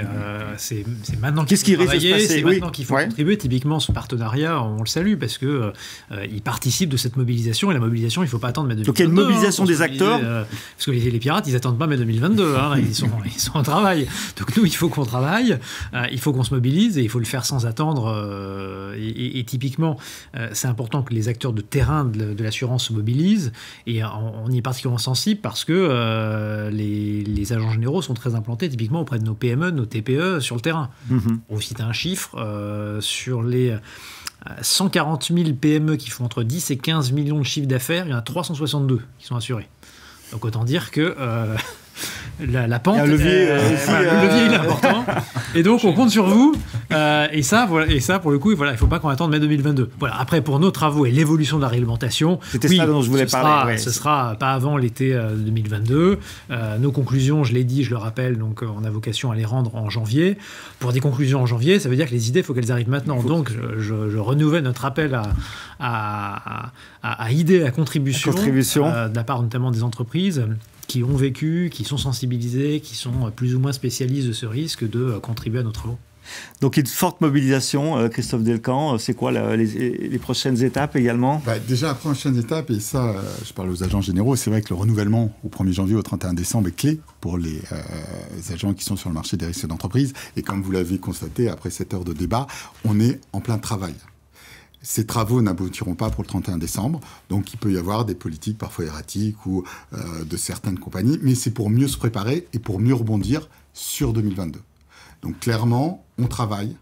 C'est maintenant qu'il faut travailler, c'est maintenant qu'il faut contribuer. Typiquement, ce partenariat, on le salue parce que il participe de cette mobilisation, et la mobilisation, il ne faut pas attendre mai 2022. Donc il y a une mobilisation des acteurs. Parce que les pirates, ils n'attendent pas mai 2022. Ils sont en travail. Donc nous, il faut qu'on travaille, il faut qu'on se mobilise, et il faut le faire sans attendre. Et typiquement, c'est important que les acteurs de terrain de l'assurance se mobilisent, et on y est particulièrement sensible parce que les agents généraux sont très implantés typiquement auprès de nos PME, de nos TPE sur le terrain. On cite un chiffre, sur les 140 000 PME qui font entre 10 et 15 millions de chiffres d'affaires, il y en a 362 qui sont assurés. Donc autant dire que la pente, le levier il est important, et donc on compte sur vous, et ça pour le coup, voilà, il ne faut pas qu'on attende mai 2022. Voilà. Après, pour nos travaux et l'évolution de la réglementation, c'était ça dont je voulais parler. Ce sera pas avant l'été 2022. Nos conclusions, je l'ai dit, je le rappelle, donc on a vocation à les rendre en janvier. Pour des conclusions en janvier, ça veut dire que les idées, il faut qu'elles arrivent maintenant. Donc je renouvelle notre appel à idées, à contribution. De la part notamment des entreprises qui ont vécu, qui sont sensibilisés, qui sont plus ou moins spécialistes de ce risque, de contribuer à nos travaux. Donc une forte mobilisation, Christophe Delcamp, c'est quoi les prochaines étapes également? Déjà, la prochaine étape, et ça, je parle aux agents généraux, c'est vrai que le renouvellement au 1er janvier au 31 décembre est clé pour les agents qui sont sur le marché des risques d'entreprise. Et comme vous l'avez constaté, après 7 heures de débat, on est en plein travail. Ces travaux n'aboutiront pas pour le 31 décembre, donc il peut y avoir des politiques parfois erratiques ou de certaines compagnies, mais c'est pour mieux se préparer et pour mieux rebondir sur 2022. Donc clairement, on travaille.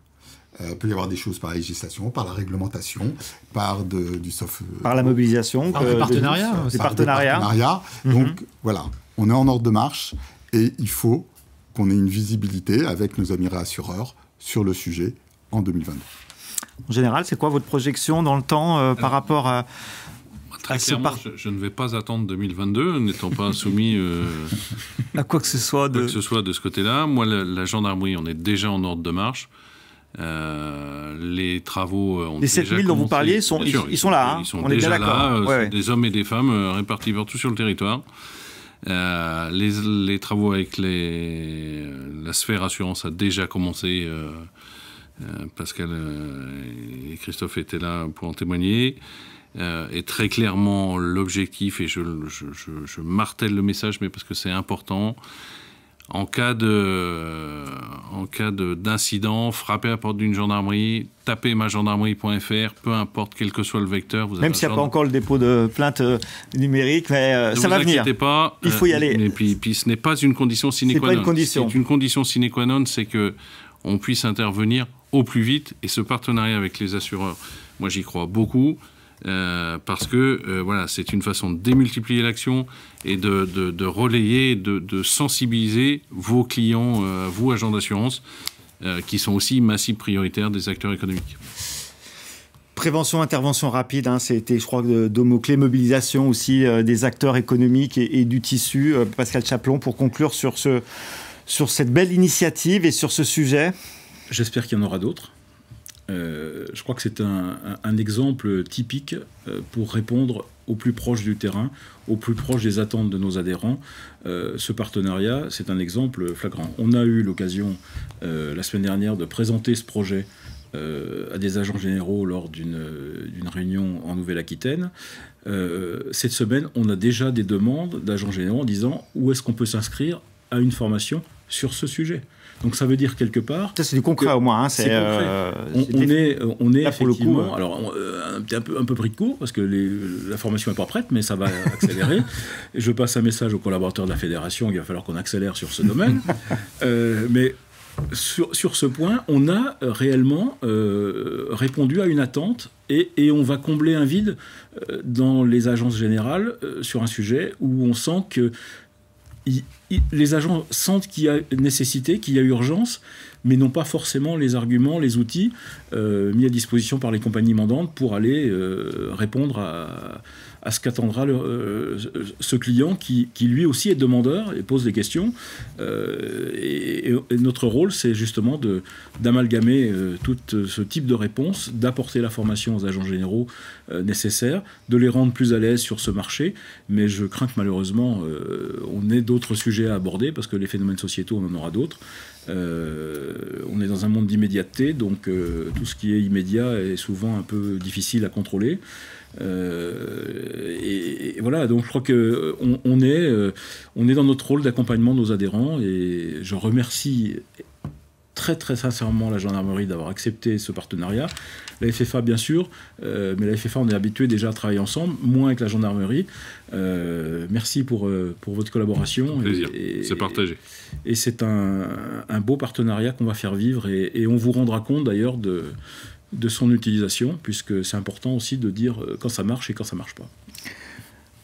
Il peut y avoir des choses par la législation, par la réglementation, par du soft... Par la mobilisation. Par des partenariats. Des partenariats. Donc voilà, on est en ordre de marche, et il faut qu'on ait une visibilité avec nos amis réassureurs sur le sujet en 2022. En général, c'est quoi votre projection dans le temps par rapport à... Très clairement, je ne vais pas attendre 2022, n'étant pas soumis à quoi que ce soit de ce côté-là. Moi, la gendarmerie, on est déjà en ordre de marche. Les travaux ont déjà commencé. Les 7 000 dont vous parliez, ils sont là. Ils sont déjà là. Des hommes et des femmes répartis partout sur le territoire. Les travaux avec la sphère assurance a déjà commencé. Pascal et Christophe étaient là pour en témoigner. Et très clairement, l'objectif, et je martèle le message, mais parce que c'est important, en cas d'incident, frappez à la porte d'une gendarmerie, tapez magendarmerie.fr, peu importe quel que soit le vecteur. Même s'il n'y a pas encore le dépôt de plainte numérique, mais ça va venir. Ne vous inquiétez pas. Il faut y aller. Et puis ce n'est pas une condition sine qua non. C'est une condition sine qua non, c'est qu'on puisse intervenir au plus vite. Et ce partenariat avec les assureurs, moi j'y crois beaucoup. Parce que voilà, c'est une façon de démultiplier l'action et de relayer, de sensibiliser vos clients, vous agents d'assurance, qui sont aussi massifs prioritaires des acteurs économiques. Prévention, intervention rapide, hein, c'était, je crois, deux mots-clés. Mobilisation aussi des acteurs économiques et du tissu. Pascal Chaplon, pour conclure sur cette belle initiative et sur ce sujet. J'espère qu'il y en aura d'autres. Je crois que c'est un exemple typique pour répondre au plus proche du terrain, au plus proche des attentes de nos adhérents. Ce partenariat, c'est un exemple flagrant. On a eu l'occasion la semaine dernière de présenter ce projet à des agents généraux lors d'une réunion en Nouvelle-Aquitaine. Cette semaine, on a déjà des demandes d'agents généraux en disant où est-ce qu'on peut s'inscrire à une formation sur ce sujet. Donc ça veut dire quelque part... Ça c'est du concret au moins. Hein, c'est concret. On est effectivement... Coup, alors, un peu pris de court, parce que la formation n'est pas prête, mais ça va accélérer. Et je passe un message aux collaborateurs de la fédération, il va falloir qu'on accélère sur ce domaine. Mais sur ce point, on a réellement répondu à une attente et on va combler un vide dans les agences générales sur un sujet où on sent que les agents sentent qu'il y a nécessité, qu'il y a urgence, mais n'ont pas forcément les arguments, les outils mis à disposition par les compagnies mandantes pour aller répondre à ce qu'attendra ce client qui lui aussi est demandeur et pose des questions. Et notre rôle, c'est justement d'amalgamer tout ce type de réponse, d'apporter la formation aux agents généraux nécessaires, de les rendre plus à l'aise sur ce marché. Mais je crains que malheureusement, on ait d'autres sujets à aborder, parce que les phénomènes sociétaux, on en aura d'autres. On est dans un monde d'immédiateté, donc tout ce qui est immédiat est souvent un peu difficile à contrôler. Et voilà, donc je crois qu'on est dans notre rôle d'accompagnement de nos adhérents, et je remercie très très sincèrement la gendarmerie d'avoir accepté ce partenariat. La FFA bien sûr, mais la FFA on est habitué déjà à travailler ensemble, moins avec la gendarmerie. Merci pour votre collaboration. Plaisir, c'est partagé. Et c'est un beau partenariat qu'on va faire vivre, et on vous rendra compte d'ailleurs de son utilisation, puisque c'est important aussi de dire quand ça marche et quand ça marche pas.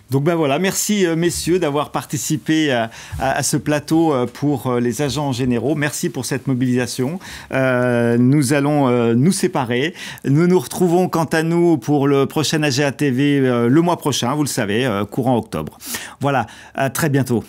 Donc ben voilà, merci messieurs d'avoir participé à ce plateau pour les agents généraux. Merci pour cette mobilisation. Nous allons nous séparer. Nous nous retrouvons quant à nous pour le prochain AGA TV le mois prochain, vous le savez, courant octobre. Voilà, à très bientôt.